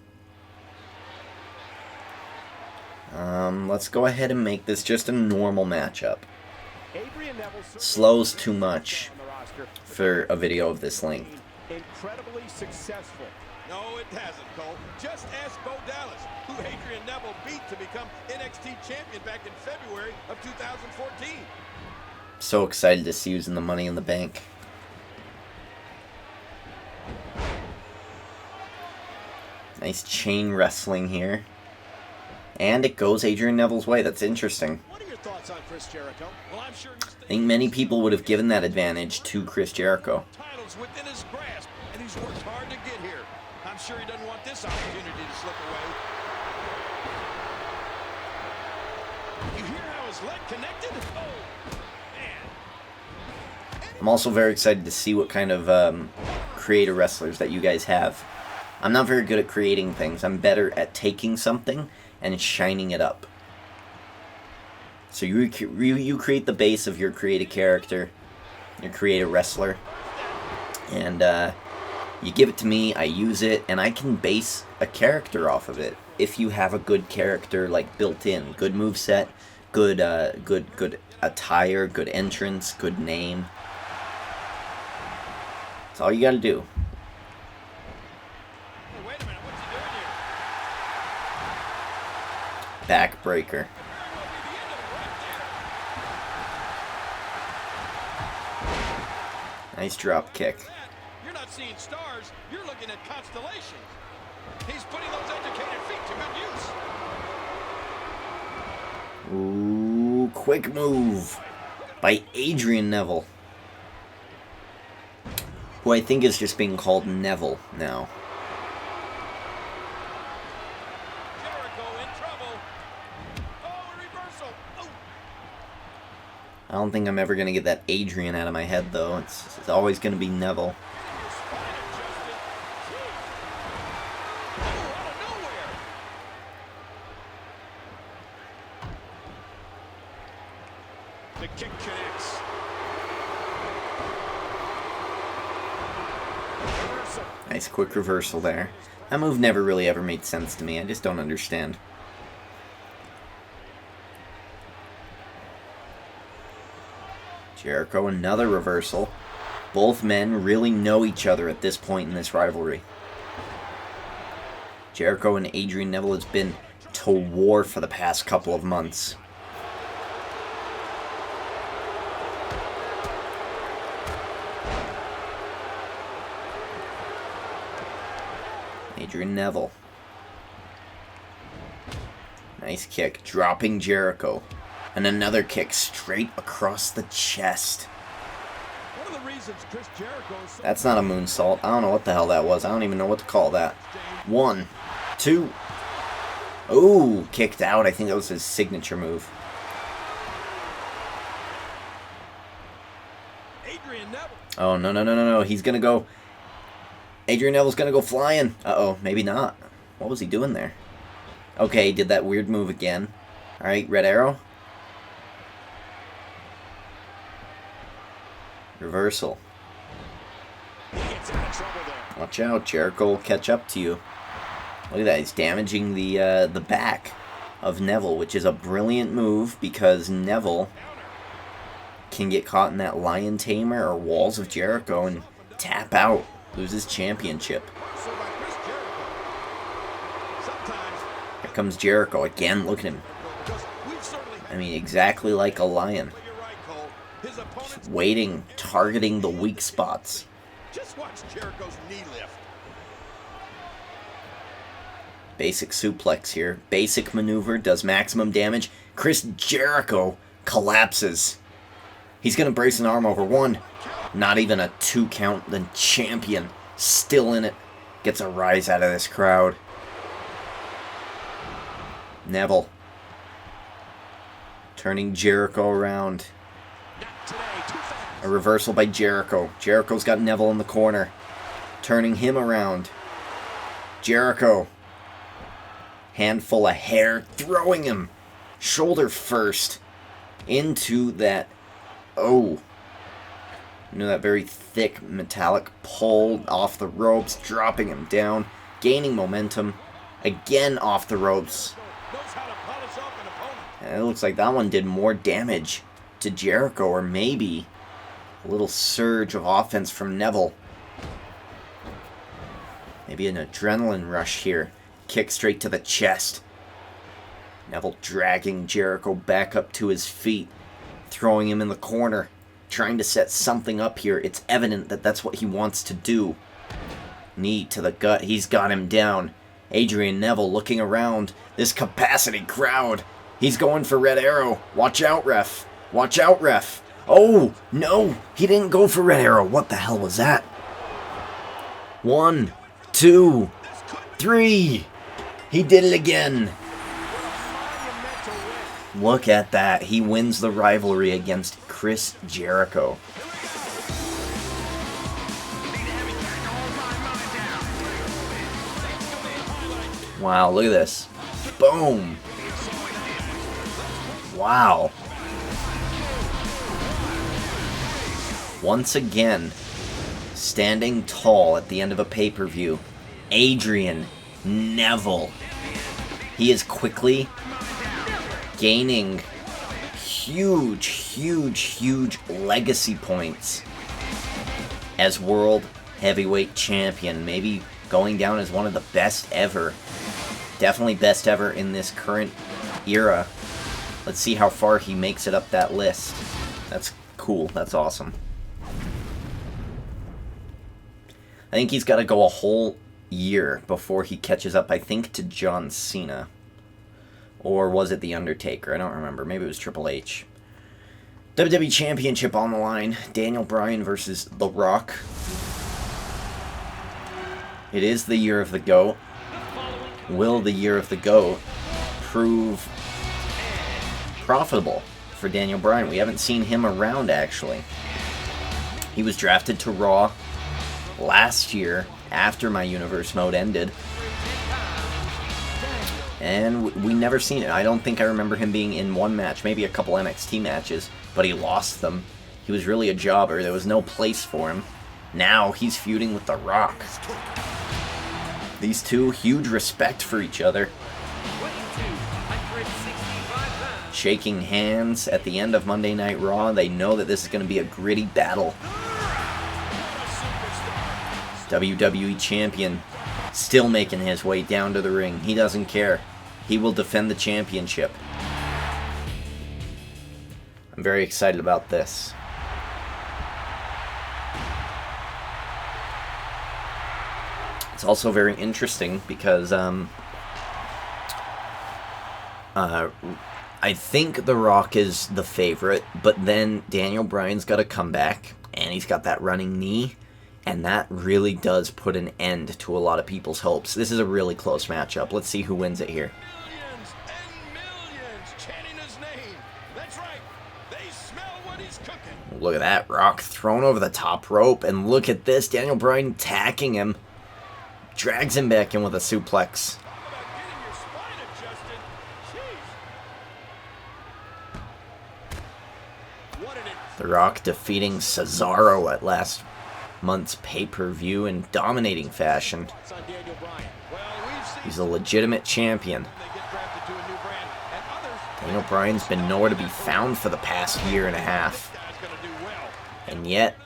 Let's go ahead and make this just a normal matchup. Slow's too much for a video of this length. Incredibly successful. No, it hasn't, Cole. Just ask Bo Dallas, who Adrian Neville beat to become NXT champion back in February of 2014. So excited to see who's in the Money in the Bank. Nice chain wrestling here. And it goes Adrian Neville's way. That's interesting. What are your thoughts on Chris Jericho? Well, I'm sure I think many people would have given that advantage to Chris Jericho. Titles within his grasp, and he's worked hard to get here. I'm sure he doesn't want this opportunity to slip away. You hear how his leg connected? Oh, man. I'm also very excited to see what kind of creator wrestlers that you guys have. I'm not very good at creating things. I'm better at taking something and shining it up. So you create the base of your creative character, your creative wrestler, and you give it to me, I use it, and I can base a character off of it. If you have a good character, like, built in, good moveset, good attire, good entrance, good name. That's all you gotta do. Hey, wait a minute, what's he doing here? Backbreaker. Nice drop kick. You're not seeing stars, you're looking at constellations. He's putting those educated feet to good use. Ooh, quick move by Adrian Neville, who I think is just being called Neville now. Jericho in trouble. Oh, a reversal. Oh. I don't think I'm ever going to get that Adrian out of my head, though. It's always going to be Neville. Your spine adjusted. Jeez. Oh, out of nowhere. The kick connects. Reversal. Nice quick reversal there. That move never really ever made sense to me. I just don't understand. Jericho, another reversal. Both men really know each other at this point in this rivalry. Jericho and Adrian Neville has been to war for the past couple of months. Adrian Neville. Nice kick, dropping Jericho. And another kick straight across the chest. One of the reasons Chris Jericho is so That's not a moonsault. I don't know what the hell that was. I don't even know what to call that. 1, 2. Ooh, kicked out. I think that was his signature move. Adrian Neville. Oh, no. He's going to go... Adrian Neville's going to go flying. Uh-oh, maybe not. What was he doing there? Okay, he did that weird move again. Alright, red arrow. Reversal. He gets out of trouble there. Watch out, Jericho will catch up to you. Look at that, he's damaging the back of Neville, which is a brilliant move because Neville can get caught in that lion tamer or walls of Jericho and tap out, lose his championship. So by Chris Jericho. Sometimes, Here comes Jericho again, look at him. because we've certainly I mean, exactly like a lion. but you're right, Cole. His opponents Waiting, targeting the weak spots. just watch Jericho's knee lift. Basic suplex here. Basic maneuver, does maximum damage. Chris Jericho collapses. He's going to brace an arm over. 1. Not even a 2 count. The champion still in it. Gets a rise out of this crowd. Neville. Turning Jericho around. Not today, too fast. A reversal by Jericho. Jericho's got Neville in the corner. Turning him around. Jericho. Handful of hair. Throwing him. Shoulder first. Into that. Oh. You know, that very thick metallic pull off the ropes. Dropping him down. Gaining momentum. Again off the ropes. Knows how to polish off an opponent. And it looks like that one did more damage to Jericho, or maybe a little surge of offense from Neville. Maybe an adrenaline rush here. Kick straight to the chest. Neville dragging Jericho back up to his feet, throwing him in the corner, trying to set something up here. It's evident that that's what he wants to do. Knee to the gut. He's got him down. Adrian Neville looking around this capacity crowd. He's going for Red Arrow. Watch out, ref. Watch out, ref. Oh, no. He didn't go for Red Arrow. What the hell was that? 1, 2, 3. He did it again. Look at that. He wins the rivalry against Chris Jericho. Wow, look at this. Boom. Wow. Once again, standing tall at the end of a pay-per-view, Adrian Neville. He is quickly gaining huge legacy points as World Heavyweight Champion. Maybe going down as one of the best ever. Definitely best ever in this current era. Let's see how far he makes it up that list. That's cool. That's awesome. I think he's got to go a whole year before he catches up, I think, to John Cena. Or was it The Undertaker? I don't remember. Maybe it was Triple H. WWE Championship on the line. Daniel Bryan versus The Rock. It is the year of the GOAT. Will the year of the GOAT prove profitable for Daniel Bryan? We haven't seen him around, actually. He was drafted to Raw last year after my Universe mode ended. And we never seen it. I don't think I remember him being in one match, maybe a couple NXT matches, but he lost them. He was really a jobber. There was no place for him. Now he's feuding with The Rock. These two, huge respect for each other. Shaking hands at the end of Monday Night Raw. They know that this is going to be a gritty battle. WWE Champion still making his way down to the ring. He doesn't care. He will defend the championship. I'm very excited about this. It's also very interesting because I think The Rock is the favorite, but then Daniel Bryan's got a comeback, and he's got that running knee, and that really does put an end to a lot of people's hopes. This is a really close matchup. Let's see who wins it here. Millions and millions chanting his name. That's right. They smell what he's cooking. Look at that. Rock thrown over the top rope, and look at this. Daniel Bryan attacking him. Drags him back in with a suplex. Talk about getting your spine adjusted. Jeez. What an The Rock defeating Cesaro at last month's pay-per-view in dominating fashion. on Daniel Bryan. Well, we've seen He's a legitimate champion. they get drafted to a new brand, and others. Daniel Bryan's been nowhere to be found for the past year and a half. Guy's gonna do well. And yet,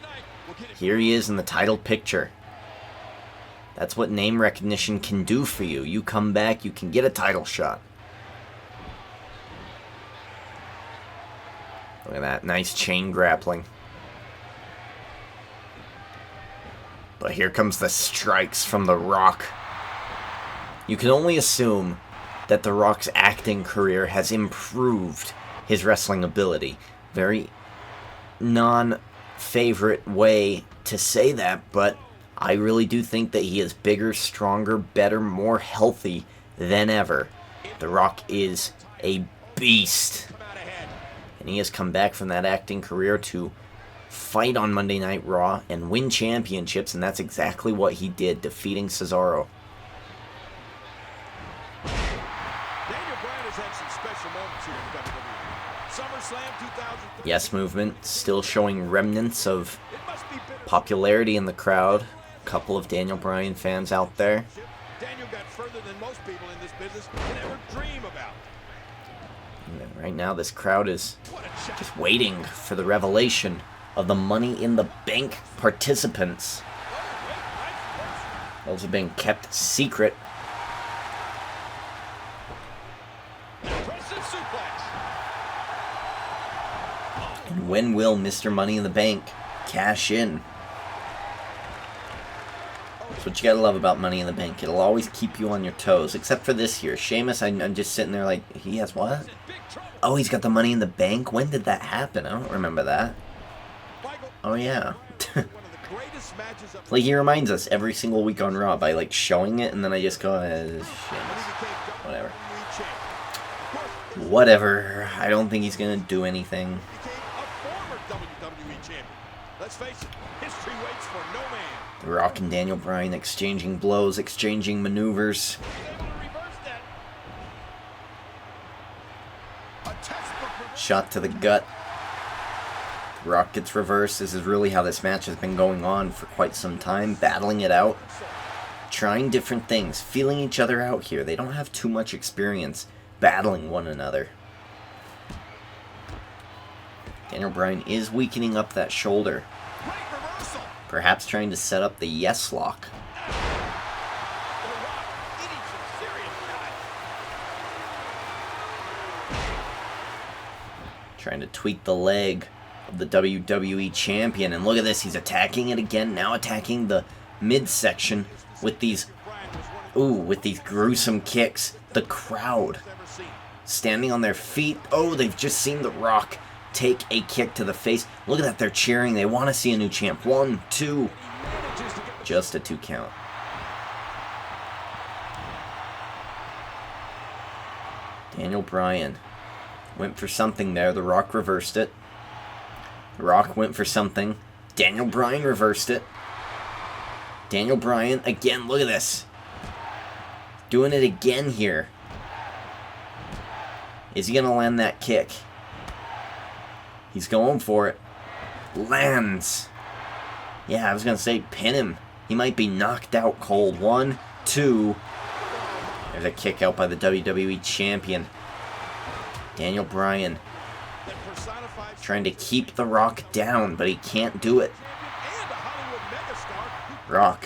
We'll get it. here he is in the title picture. That's what name recognition can do for you. You come back, you can get a title shot. Look at that, nice chain grappling. But here comes the strikes from The Rock. You can only assume that The Rock's acting career has improved his wrestling ability. Very non-favorite way to say that, but I really do think that he is bigger, stronger, better, more healthy than ever. The Rock is a beast. Come out ahead. And he has come back from that acting career to fight on Monday Night Raw and win championships, and that's exactly what he did, defeating Cesaro. Daniel Bryan has had some special moments here in WWE. SummerSlam 2003. Yes movement, still showing remnants of It must be bitter. popularity in the crowd. Couple of Daniel Bryan fans out there. Daniel got further than most people in this business could ever dream about. And right now this crowd is What a shot. just waiting for the revelation of the Money in the Bank participants. Those have been kept secret. Impressive suplex. And when will Mr. Money in the Bank cash in? That's what you gotta love about Money in the Bank. It'll always keep you on your toes. Except for this year. Sheamus, I'm just sitting there like, he has what? Big trouble. Oh, he's got the Money in the Bank? When did that happen? I don't remember that. Michael, Oh, yeah. one of the greatest matches of Like, he reminds us every single week on Raw by, like, showing it, and then I just go, Sheamus. Whatever. Whatever. I don't think he's gonna do anything. Became a former WWE champion. Let's face it, history waits for no man. The Rock and Daniel Bryan exchanging blows, exchanging maneuvers. Able to reverse Shot to the gut. The Rock gets reversed. This is really how this match has been going on for quite some time. Battling it out. Trying different things. Feeling each other out here. They don't have too much experience battling one another. Daniel Bryan is weakening up that shoulder. Perhaps trying to set up the yes lock. Trying to tweak the leg of the WWE Champion. And look at this, he's attacking it again. Now attacking the midsection with these, with these gruesome kicks. The crowd standing on their feet. Oh, they've just seen The Rock take a kick to the face. Look at that, they're cheering. They want to see a new champ. 1, 2. Just a 2 count. Daniel Bryan went for something there. The Rock reversed it. The Rock went for something. Daniel Bryan reversed it. Daniel Bryan, again, look at this. Doing it again here. Is he going to land that kick? He's going for it. Lands. Yeah, I was going to say pin him. He might be knocked out cold. 1, 2. There's a kick out by the WWE Champion. Daniel Bryan trying to keep The Rock down, but he can't do it. Rock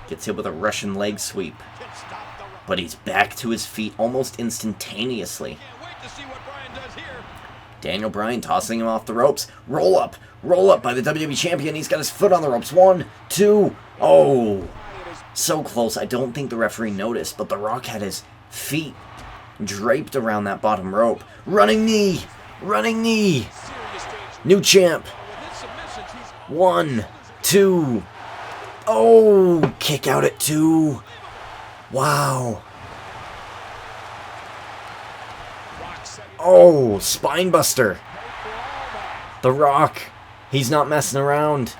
gets hit with a Russian leg sweep, but he's back to his feet almost instantaneously. Daniel Bryan tossing him off the ropes. Roll up by the WWE Champion. He's got his foot on the ropes. 1, 2. Oh, so close. I don't think the referee noticed, but The Rock had his feet draped around that bottom rope. Running knee. New champ. 1, 2. Oh, kick out at 2. Wow. Oh, spinebuster. The Rock. He's not messing around.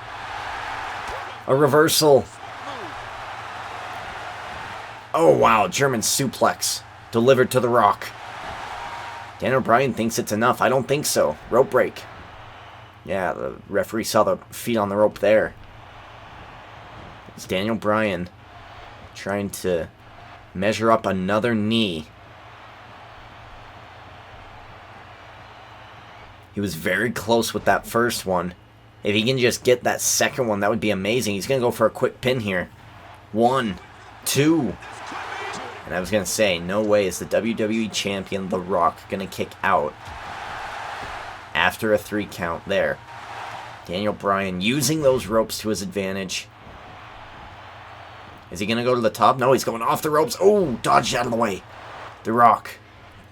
A reversal. Oh, wow. German suplex delivered to The Rock. Daniel Bryan thinks it's enough. I don't think so. Rope break. Yeah, the referee saw the feet on the rope there. It's Daniel Bryan trying to measure up another knee. He was very close with that first one. If he can just get that second one, that would be amazing. He's going to go for a quick pin here. 1, 2. And I was going to say, no way is the WWE Champion, The Rock, going to kick out after a 3 count there. Daniel Bryan using those ropes to his advantage. Is he going to go to the top? No, he's going off the ropes. Oh, dodged out of the way. The Rock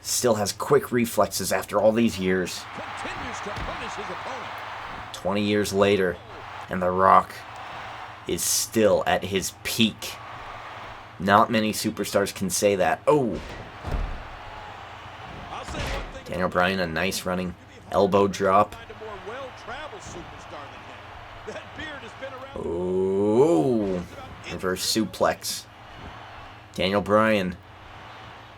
still has quick reflexes after all these years. 20 years later, and The Rock is still at his peak. Not many superstars can say that. Oh! Daniel Bryan, a nice running elbow drop. Oh! Reverse suplex. Daniel Bryan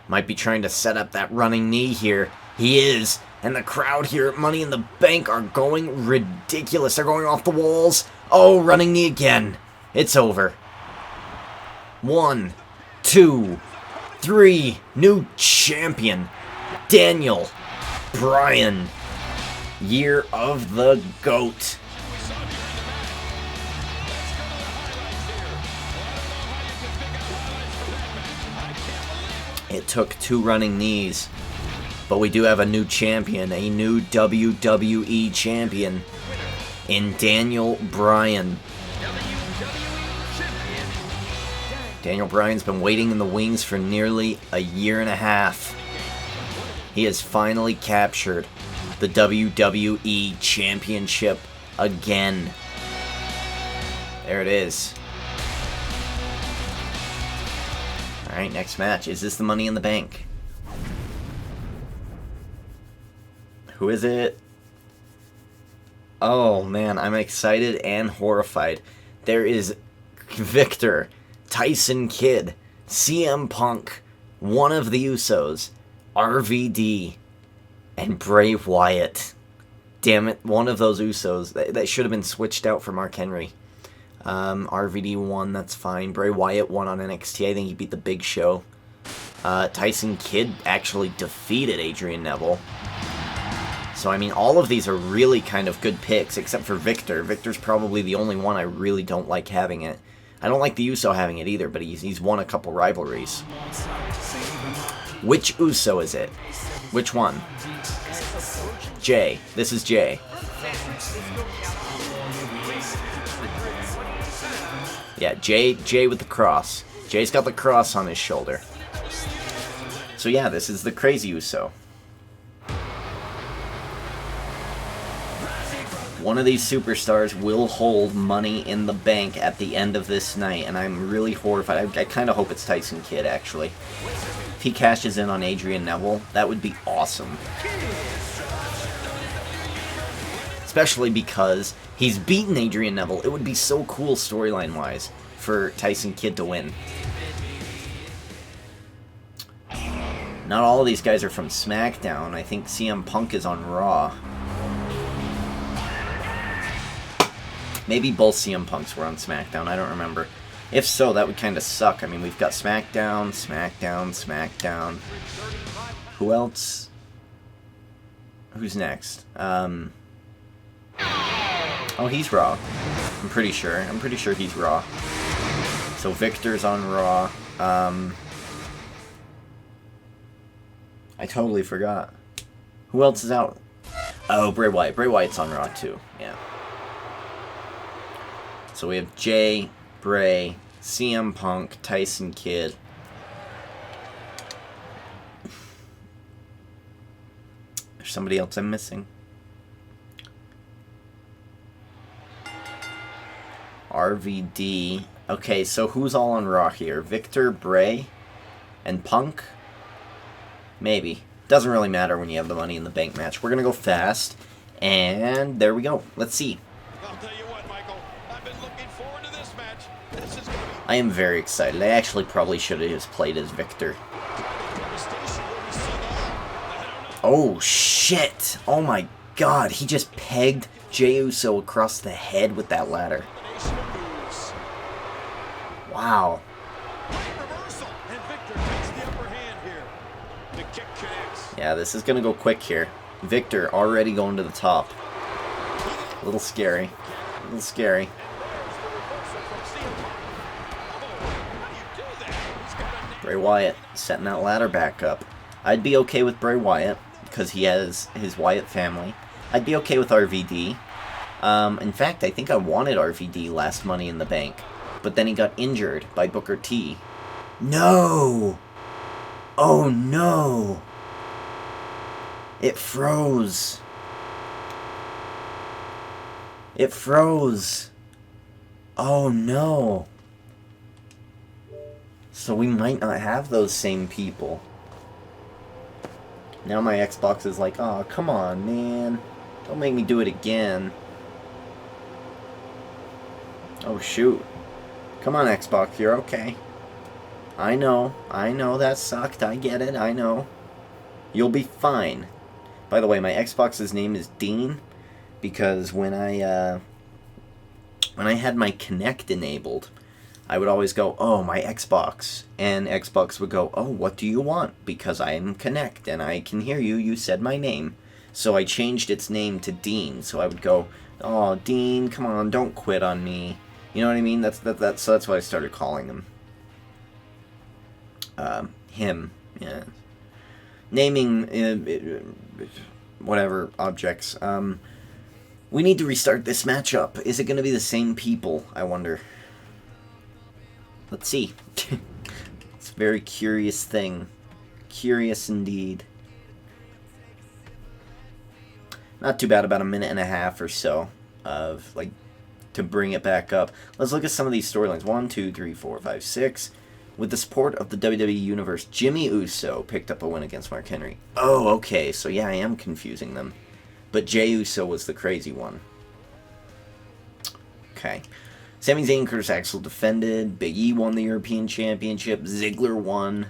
might be trying to set up that running knee here. He is. And the crowd here at Money in the Bank are going ridiculous. They're going off the walls. Oh, running knee again. It's over. 1, 2, 3. New champion, Daniel Bryan. Year of the GOAT. It took 2 running knees, but we do have a new champion, a new WWE champion in Daniel Bryan. Daniel Bryan's been waiting in the wings for nearly a year and a half. He has finally captured the WWE Championship again. There it is. Alright, next match. Is this the Money in the Bank? Who is it? Oh man, I'm excited and horrified. There is Victor, Tyson Kidd, CM Punk, one of the Usos, RVD, And Bray Wyatt. Damn it, one of those Usos. That should have been switched out for Mark Henry. RVD won, that's fine. Bray Wyatt won on NXT. I think he beat the Big Show. Tyson Kidd actually defeated Adrian Neville. So, I mean, all of these are really kind of good picks, except for Victor. Victor's probably the only one I really don't like having it. I don't like the Uso having it either, but he's won a couple rivalries. Which Uso is it? Which one? Jay. This is Jay. Yeah, Jay with the cross. Jay's got the cross on his shoulder. So yeah, this is the crazy Uso. One of these superstars will hold Money in the Bank at the end of this night, and I'm really horrified. I kind of hope it's Tyson Kidd, actually. If he cashes in on Adrian Neville, that would be awesome. Especially because he's beaten Adrian Neville. It would be so cool storyline-wise for Tyson Kidd to win. Not all of these guys are from SmackDown. I think CM Punk is on Raw. Maybe both CM Punks were on SmackDown, I don't remember. If so, that would kind of suck. I mean, we've got SmackDown, SmackDown, SmackDown. Who else? Who's next? Oh, he's Raw. I'm pretty sure. I'm pretty sure he's Raw. So Victor's on Raw. I totally forgot. Who else is out? Oh, Bray Wyatt. Bray Wyatt's on Raw too. Yeah. So we have Jay, Bray, CM Punk, Tyson Kidd. There's somebody else I'm missing. RVD. Okay, so who's all on Raw here? Victor, Bray, and Punk? Maybe. Doesn't really matter when you have the Money in the Bank match. We're going to go fast. And there we go. Let's see. I'll tell you what, Michael. I've been looking forward to this match. This is going to be... I am very excited. I actually probably should have just played as Victor. Oh, shit. Oh, my God. He just pegged Jey Uso across the head with that ladder. Wow. Yeah, this is going to go quick here. Victor already going to the top. A little scary. A little scary. Bray Wyatt setting that ladder back up. I'd be okay with Bray Wyatt because he has his Wyatt family. I'd be okay with RVD. In fact, I think I wanted RVD last Money in the Bank. But then he got injured by Booker T. No! Oh no! It froze. It froze. Oh no. So we might not have those same people. Now my Xbox is like, oh, come on, man. Don't make me do it again. Oh, shoot. Come on, Xbox, you're okay. I know that sucked. I get it, I know. You'll be fine. By the way, my Xbox's name is Dean because when I had my Kinect enabled, I would always go, oh, my Xbox. And Xbox would go, oh, what do you want? Because I am Kinect and I can hear you. You said my name. So I changed its name to Dean. So I would go, oh, Dean, come on, don't quit on me. You know what I mean? So that's what I started calling him. Him, yeah. Naming, whatever, objects. We need to restart this matchup. Is it going to be the same people, I wonder? Let's see. It's a very curious thing. Curious indeed. Not too bad, about a minute and a half or so of, like, to bring it back up. Let's look at some of these storylines. 1, 2, 3, 4, 5, 6. With the support of the WWE Universe, Jimmy Uso picked up a win against Mark Henry. Oh, okay, so yeah, I am confusing them. But Jey Uso was the crazy one. Okay. Sami Zayn, Curtis Axel defended. Big E won the European Championship. Ziggler won.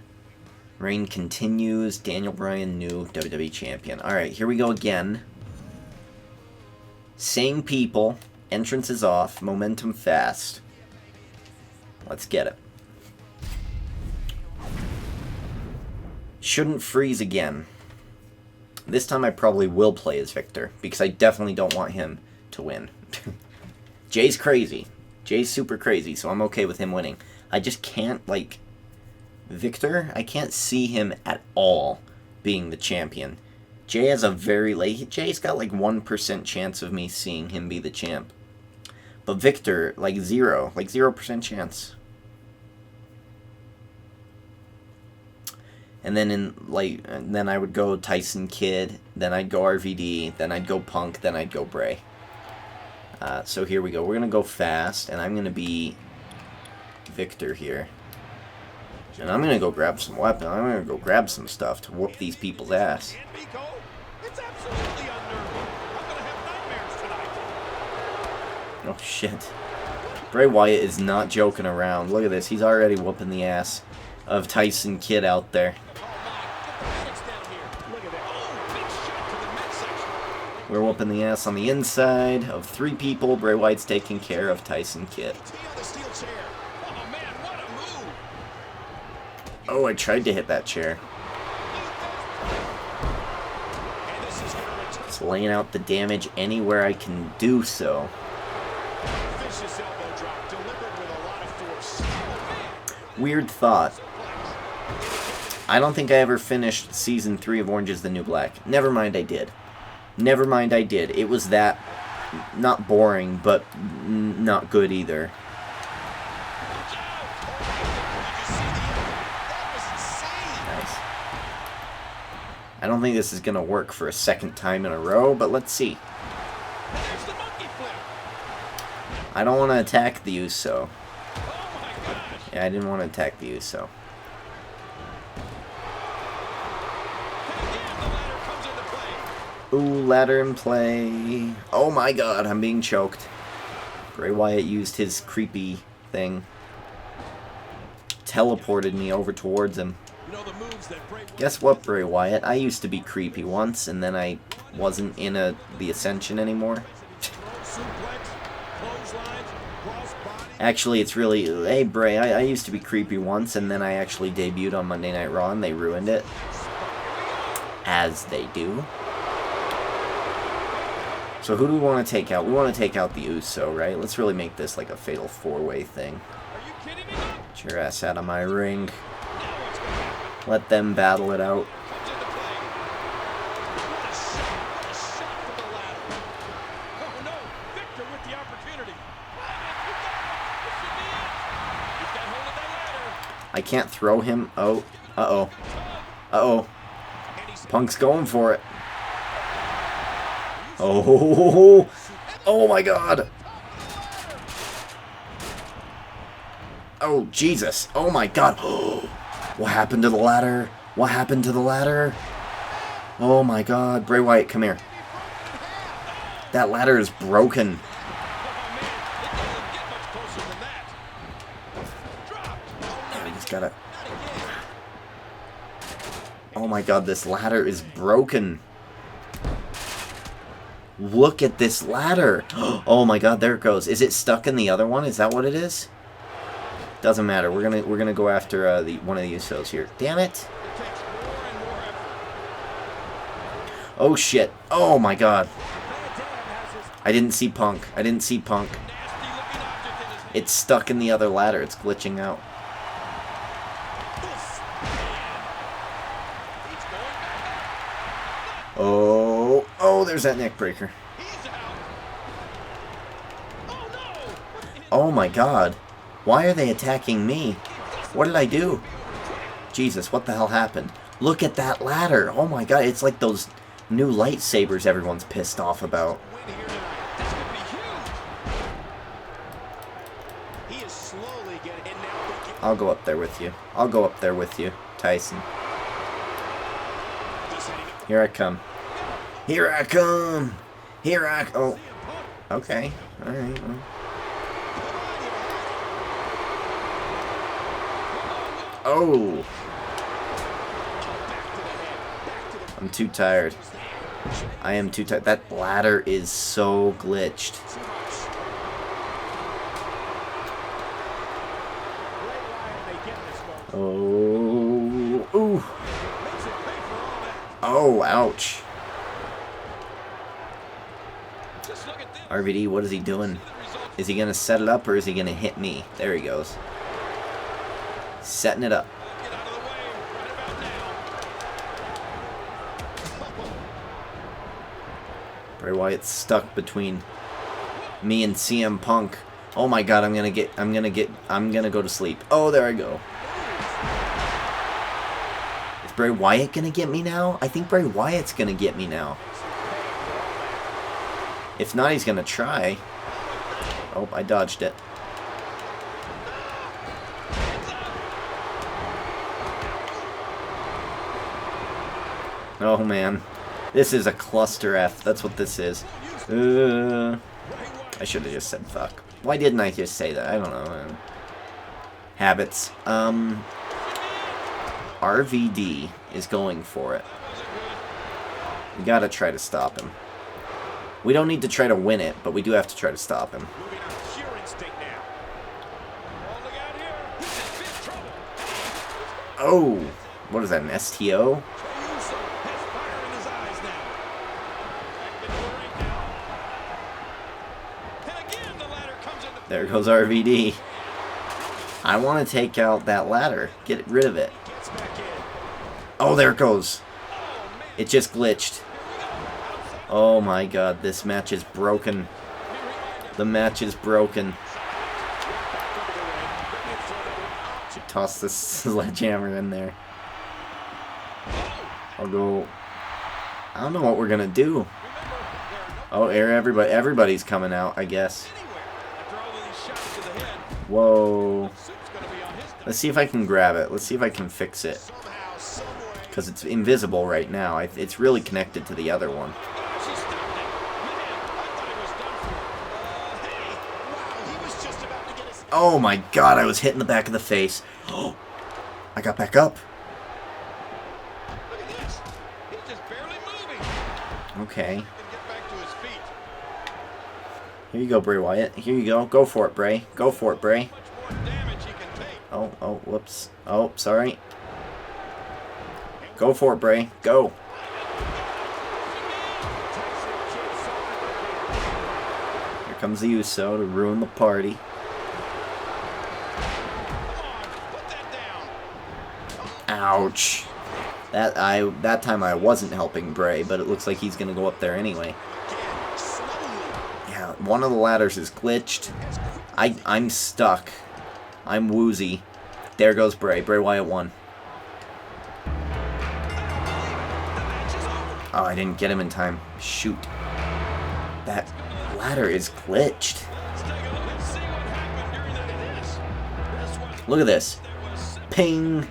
Reign continues. Daniel Bryan, new WWE Champion. Alright, here we go again. Same people. Entrance is off. Momentum fast. Let's get it. Shouldn't freeze again. This time I probably will play as Victor, because I definitely don't want him to win. Jay's crazy. Jay's super crazy, so I'm okay with him winning. I just can't, like... Victor, I can't see him at all being the champion. Jay has a very... Jay's got, like, 1% chance of me seeing him be the champ. But Victor, like, 0. Like, 0% chance. And then then I would go Tyson Kidd, then I'd go RVD, then I'd go Punk, then I'd go Bray. So here we go. We're gonna go fast, and I'm gonna be Victor here, and I'm gonna go grab some weapons. I'm gonna go grab some stuff to whoop these people's ass. Oh shit! Bray Wyatt is not joking around. Look at this. He's already whooping the ass of Tyson Kidd out there. We're whooping the ass on the inside of 3 people. Bray Wyatt's taking care of Tyson Kidd. Oh, I tried to hit that chair. Just laying out the damage anywhere I can do so. Weird thought. I don't think I ever finished Season 3 of Orange is the New Black. Never mind, I did. Never mind, I did. It was that... not boring, but not good either. Nice. I don't think this is going to work for a second time in a row, but let's see. I don't want to attack the Uso. Yeah, I didn't want to attack the Uso. Ooh, ladder in play. Oh my god, I'm being choked. Bray Wyatt used his creepy thing. Teleported me over towards him. Guess what, Bray Wyatt? I used to be creepy once, and then I wasn't in the Ascension anymore. Actually, it's really... Hey, Bray, I used to be creepy once, and then I actually debuted on Monday Night Raw, and they ruined it. As they do. So who do we want to take out? We want to take out the Uso, right? Let's really make this like a fatal 4-way thing. Get your ass out of my ring. Let them battle it out. I can't throw him. Oh. Uh-oh. Uh-oh. Punk's going for it. Oh, oh my god. Oh, Jesus. Oh my god. What happened to the ladder? What happened to the ladder? Oh my god. Bray Wyatt, come here. That ladder is broken. I just gotta... Oh my god, this ladder is broken. Look at this ladder. Oh my god, there it goes. Is it stuck in the other one? Is that what it is? Doesn't matter. We're gonna go after one of the Usos here. Damn it. Oh shit. Oh my god. I didn't see Punk. I didn't see Punk. It's stuck in the other ladder. It's glitching out. Oh, oh, there's that neck breaker. Oh my god. Why are they attacking me? What did I do? Jesus, what the hell happened? Look at that ladder. Oh my god, it's like those new lightsabers everyone's pissed off about. I'll go up there with you. I'll go up there with you, Tyson. Here I come. Here I come! Here I... Oh. Okay. Alright. Well. Oh! I'm too tired. I am too tired. That ladder is so glitched. Oh, ooh. Oh, ouch. RVD, what is he doing? Is he going to set it up or is he going to hit me? There he goes. Setting it up. Bray Wyatt's stuck between me and CM Punk. Oh my god, I'm gonna go to sleep. Oh, there I go. Is Bray Wyatt gonna get me now? I think Bray Wyatt's gonna get me now. If not, he's gonna try. Oh, I dodged it. Oh man. This is a cluster F. That's what this is. I should have just said fuck. Why didn't I just say that? I don't know. Habits. RVD is going for it. We gotta try to stop him. We don't need to try to win it, but we do have to try to stop him. Oh! What is that, an STO? There goes RVD. I want to take out that ladder. Get rid of it. Oh, there it goes. It just glitched. Oh my god, this match is broken. The match is broken. Toss this sledgehammer in there. I'll go. I don't know what we're gonna do. Oh, everybody's coming out, I guess. Whoa. Let's see if I can grab it. Let's see if I can fix it. Because it's invisible right now. It's really connected to the other one. Oh my god, I was hit in the back of the face. Oh, I got back up. Okay. Here you go, Bray Wyatt. Here you go. Go for it, Bray. Go for it, Bray. Oh, whoops. Oh, sorry. Go for it, Bray. Go. Here comes the Uso to ruin the party. Ouch. That time I wasn't helping Bray, but it looks like he's gonna go up there anyway. Yeah, one of the ladders is glitched. I'm stuck. I'm woozy. There goes Bray. Bray Wyatt won. Oh, I didn't get him in time. Shoot. That ladder is glitched. Look at this. Ping.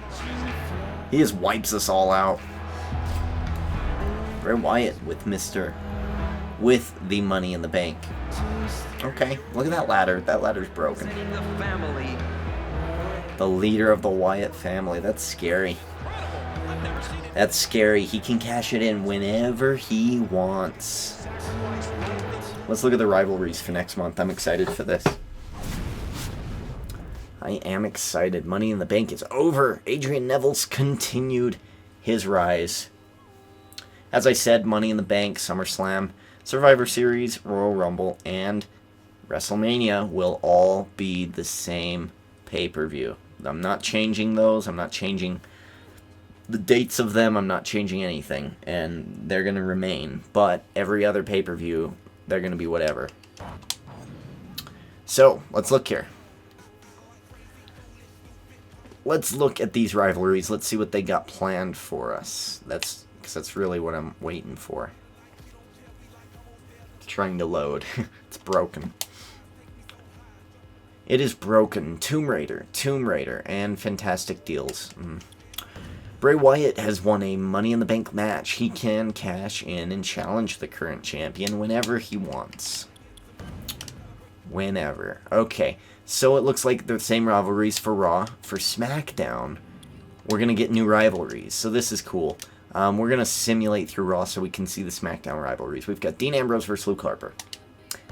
He just wipes us all out. Bray Wyatt with the Money in the Bank. Okay, look at that ladder. That ladder's broken. The leader of the Wyatt family. That's scary. That's scary. He can cash it in whenever he wants. Let's look at the rivalries for next month. I'm excited for this. I am excited. Money in the Bank is over. Adrian Neville's continued his rise. As I said, Money in the Bank, SummerSlam, Survivor Series, Royal Rumble, and WrestleMania will all be the same pay-per-view. I'm not changing those. I'm not changing the dates of them. I'm not changing anything. And they're going to remain. But every other pay-per-view, they're going to be whatever. So, let's look here. Let's look at these rivalries. Let's see what they got planned for us. Because that's really what I'm waiting for. It's trying to load. It's broken. It is broken. Tomb Raider, and Fantastic Deals. Bray Wyatt has won a Money in the Bank match. He can cash in and challenge the current champion whenever he wants. Whenever. Okay, so it looks like the same rivalries for Raw. For SmackDown, we're going to get new rivalries, so this is cool. We're going to simulate through Raw so we can see the SmackDown rivalries. We've got Dean Ambrose versus Luke Harper.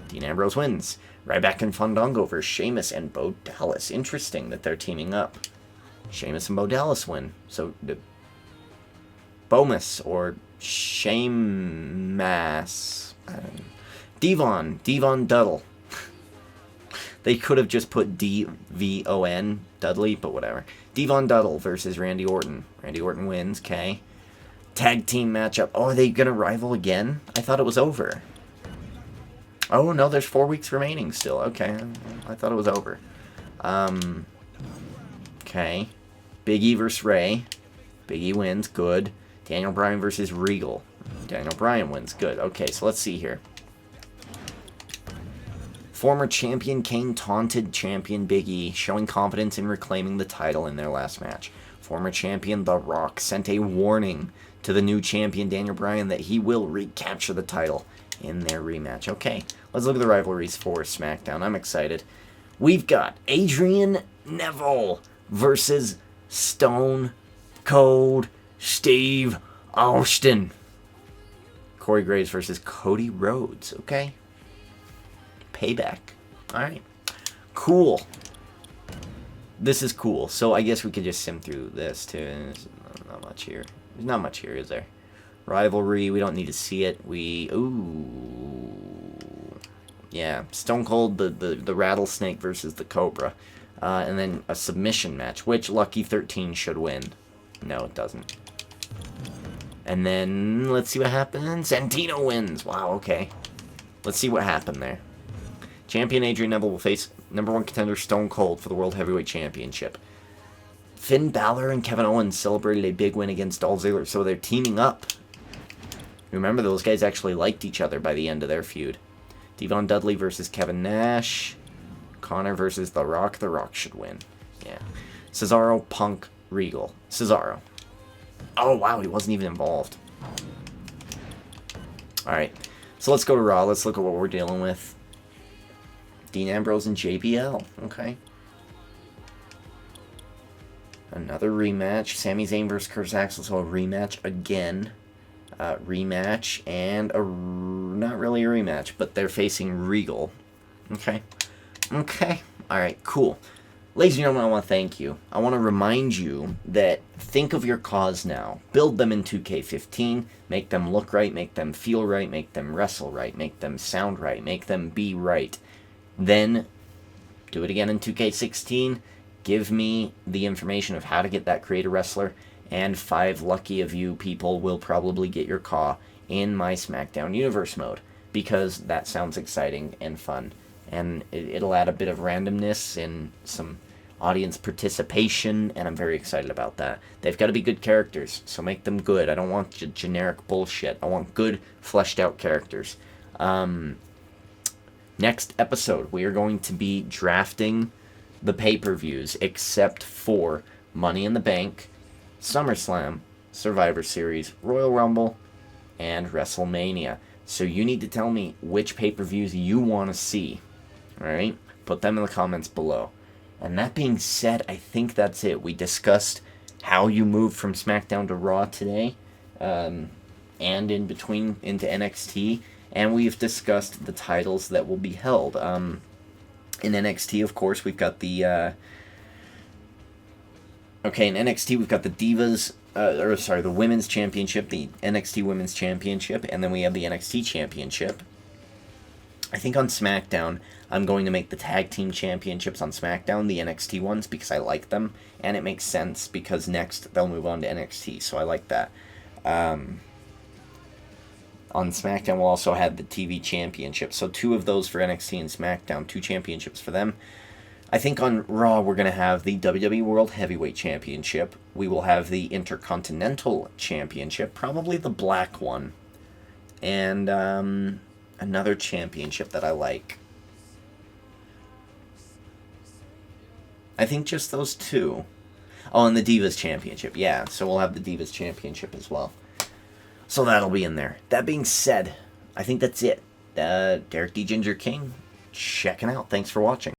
Dean Ambrose wins. Ryback and Fandango versus Sheamus and Bo Dallas. Interesting that they're teaming up. Sheamus and Bo Dallas win. So, Bomus or Sheamus. Devon Duddle. They could have just put D-V-O-N, Dudley, but whatever. Devon Duddle versus Randy Orton. Randy Orton wins, okay. Tag team matchup. Oh, are they going to rival again? I thought it was over. Oh, no, there's 4 weeks remaining still. Okay, I thought it was over. Okay. Big E versus Ray. Big E wins, good. Daniel Bryan versus Regal. Daniel Bryan wins, good. Okay, so let's see here. Former champion Kane taunted champion Big E, showing confidence in reclaiming the title in their last match. Former champion The Rock sent a warning to the new champion Daniel Bryan that he will recapture the title in their rematch. Okay, let's look at the rivalries for SmackDown. I'm excited. We've got Adrian Neville versus Stone Cold Steve Austin. Corey Graves versus Cody Rhodes. Okay. Payback. Alright. Cool. This is cool. So I guess we could just sim through this too. There's not much here. There's not much here, is there? Rivalry. We don't need to see it. Ooh. Yeah. Stone Cold, the Rattlesnake versus the Cobra. And then a submission match, which Lucky 13 should win. No, it doesn't. And then, let's see what happens. Santino wins. Wow, okay. Let's see what happened there. Champion Adrian Neville will face #1 contender Stone Cold for the World Heavyweight Championship. Finn Balor and Kevin Owens celebrated a big win against Dolph Ziggler, so they're teaming up. Remember, those guys actually liked each other by the end of their feud. Devon Dudley versus Kevin Nash. Connor versus The Rock. The Rock should win. Yeah. Cesaro, Punk, Regal. Cesaro. Oh, wow, he wasn't even involved. Alright, so let's go to Raw. Let's look at what we're dealing with. Dean Ambrose and JBL. Okay. Another rematch. Sami Zayn versus Curtis Axel. So a rematch again. Rematch and not really a rematch, but they're facing Regal. Okay. Okay. Alright, cool. Ladies and gentlemen, I want to thank you. I want to remind you that think of your cause now. Build them in 2K15. Make them look right. Make them feel right. Make them wrestle right. Make them sound right. Make them be right. Then do it again in 2K16. Give me the information of how to get that Create a Wrestler. And 5 lucky of you people will probably get your CAW in my SmackDown Universe mode. Because that sounds exciting and fun. And it'll add a bit of randomness and some audience participation, and I'm very excited about that. They've got to be good characters, so make them good. I don't want generic bullshit. I want good, fleshed out characters. Next episode, we are going to be drafting the pay-per-views, except for Money in the Bank, SummerSlam, Survivor Series, Royal Rumble, and WrestleMania. So you need to tell me which pay-per-views you want to see. Alright? Put them in the comments below. And that being said, I think that's it. We discussed how you move from SmackDown to Raw today, and in between into NXT, and we've discussed the titles that will be held. In NXT, of course, we've got the in NXT we've got the Divas, the Women's Championship, the NXT Women's Championship, and then we have the NXT Championship. I think on SmackDown, I'm going to make the Tag Team Championships on SmackDown the NXT ones because I like them, and it makes sense because next they'll move on to NXT, so I like that. On SmackDown, we'll also have the TV Championship, so 2 of those for NXT and SmackDown, 2 championships for them. I think on Raw, we're going to have the WWE World Heavyweight Championship. We will have the Intercontinental Championship, probably the black one, and another championship that I like. I think just those 2. Oh, and the Divas Championship. Yeah, so we'll have the Divas Championship as well. So that'll be in there. That being said, I think that's it. Derek D. Ginger King, checking out. Thanks for watching.